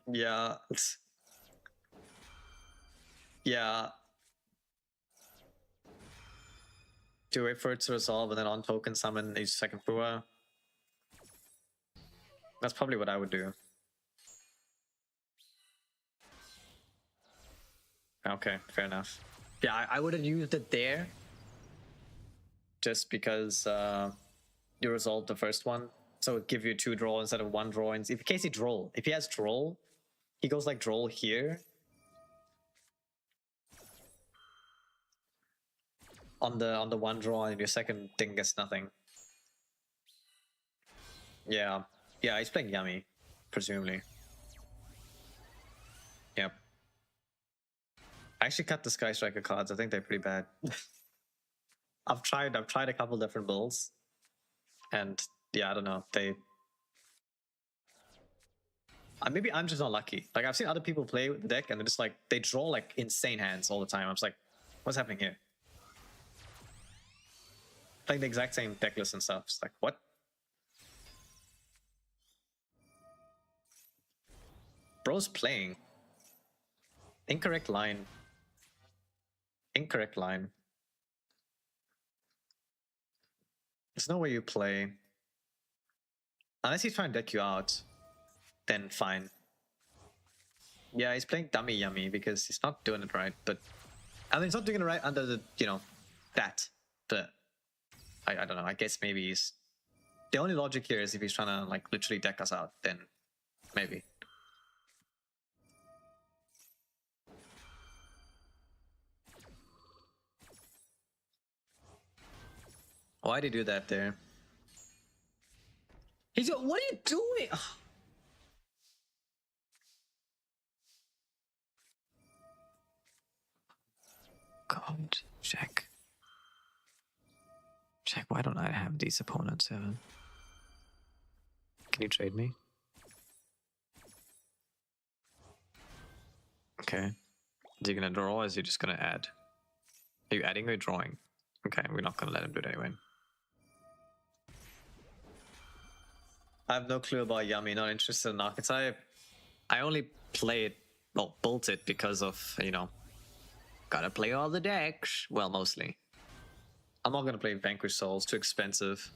Yeah. Yeah. Do wait for it to resolve and then on token summon each second Pua. That's probably what I would do. Okay, fair enough. Yeah, I would have used it there. Just because you resolved the first one. So it give you 2 draw instead of 1 draw. In case he droll. If he has droll, he goes like droll here. On the 1 draw, and your second thing gets nothing. Yeah. Yeah, he's playing Yummy, presumably. Yep. I actually cut the Sky Striker cards. I think they're pretty bad. I've tried a couple different builds. And yeah, I don't know. Maybe I'm just not lucky. Like, I've seen other people play with the deck and they're just like, they draw like insane hands all the time. I'm just like, what's happening here? Playing the exact same deck list and stuff. It's like, what? Bro's playing. Incorrect line. Incorrect line. There's no way you play. Unless he's trying to deck you out, then fine. Yeah, he's playing dummy yummy because he's not doing it right, but I mean, he's not doing it right under the, you know, that. But I don't know, I guess maybe he's... The only logic here is if he's trying to, like, literally deck us out, then maybe. Why'd he do that there? He's... What are you doing? Ugh. God, check. Check, why don't I have these opponents, Evan? Can you trade me? Okay. Is he gonna draw or is he just gonna add? Are you adding or drawing? Okay, we're not gonna let him do it anyway. I have no clue about Yummy, not interested in archetype. I only play it, well, built it because of, you know, gotta play all the decks. Well, mostly. I'm not gonna play Vanquish Souls, too expensive.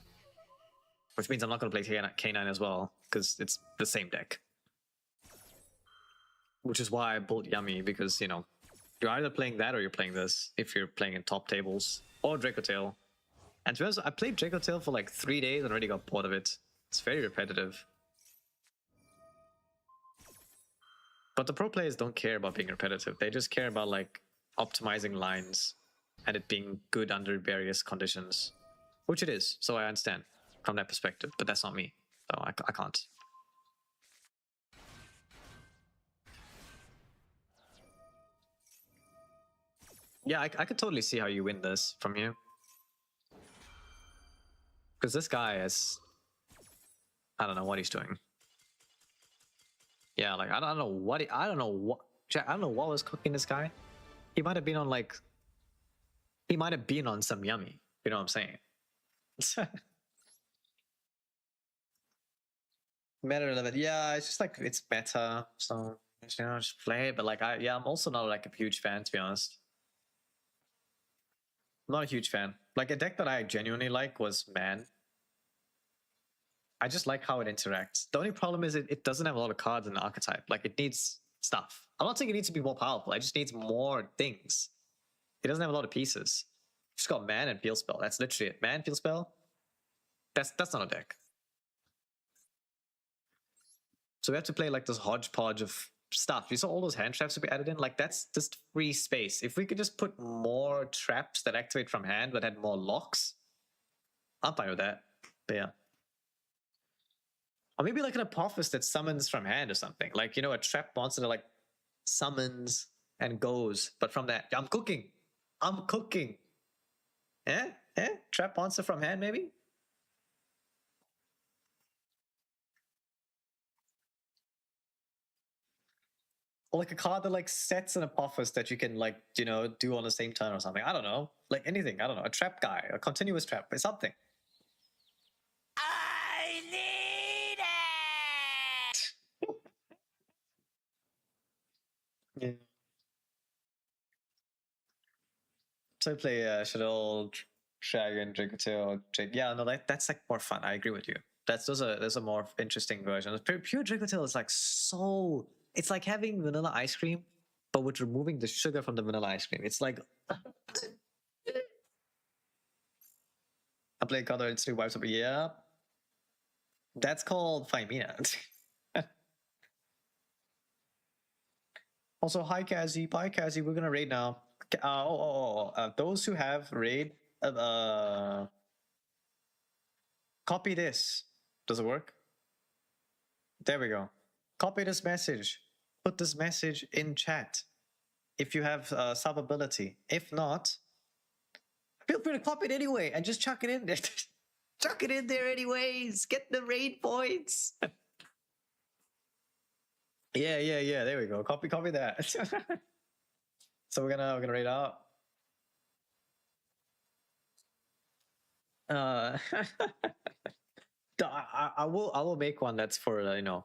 Which means I'm not gonna play K9 as well, because it's the same deck. Which is why I built Yummy, because, you know, you're either playing that or you're playing this, if you're playing in top tables. Or Draco Tail. And to be honest, I played Draco Tail for like 3 days and already got bored of it. It's very repetitive. But the pro players don't care about being repetitive. They just care about like optimizing lines and it being good under various conditions. Which it is, so I understand from that perspective, but that's not me. So I can't. Yeah, I could totally see how you win this from you. Because this guy is... I don't know what he's doing. Yeah, like, I don't know what was cooking this guy. He might have been on, like... He might have been on some Yummy. You know what I'm saying? Meta 11. Yeah, it's just like, it's meta. So, you know, just play it. But, like, I'm also not, like, a huge fan, to be honest. I'm not a huge fan. Like, a deck that I genuinely like was Man. I just like how it interacts. The only problem is it doesn't have a lot of cards in the archetype. Like, it needs stuff. I'm not saying it needs to be more powerful. It just needs more things. It doesn't have a lot of pieces. It's just got Man and Field Spell. That's literally it. Man, Field Spell. That's not a deck. So we have to play like this hodgepodge of stuff. You saw all those hand traps that we added in? Like, that's just free space. If we could just put more traps that activate from hand that had more locks, I'm fine with that. But yeah. Or maybe like an Apophis that summons from hand or something. Like, you know, a trap monster that like summons and goes. But from that, I'm cooking. I'm cooking. Eh? Eh? Trap monster from hand, maybe? Or like a card that like sets an Apophis that you can like, you know, do on the same turn or something. I don't know. Like anything. I don't know. A trap guy. A continuous trap. Something. I need it! Yeah. So I play Shadow, Dragon, Dragotail, Drake. Yeah, no, that's like more fun. I agree with you. Those are more interesting versions. Pure Dragotail is like so... It's like having vanilla ice cream, but with removing the sugar from the vanilla ice cream. It's like... I play Color and 3 wipes up. Yeah. That's called Phimina. Also, hi Kazi. Bye Kazi. We're gonna raid now. Those who have raid, copy this. Does it work? There we go. Copy this message. Put this message in chat. If you have sub ability. If not, feel free to copy it anyway and just chuck it in there. Chuck it in there anyways. Get the raid points. Yeah. There we go. Copy that. So we're gonna raid out. I will make one that's for you know,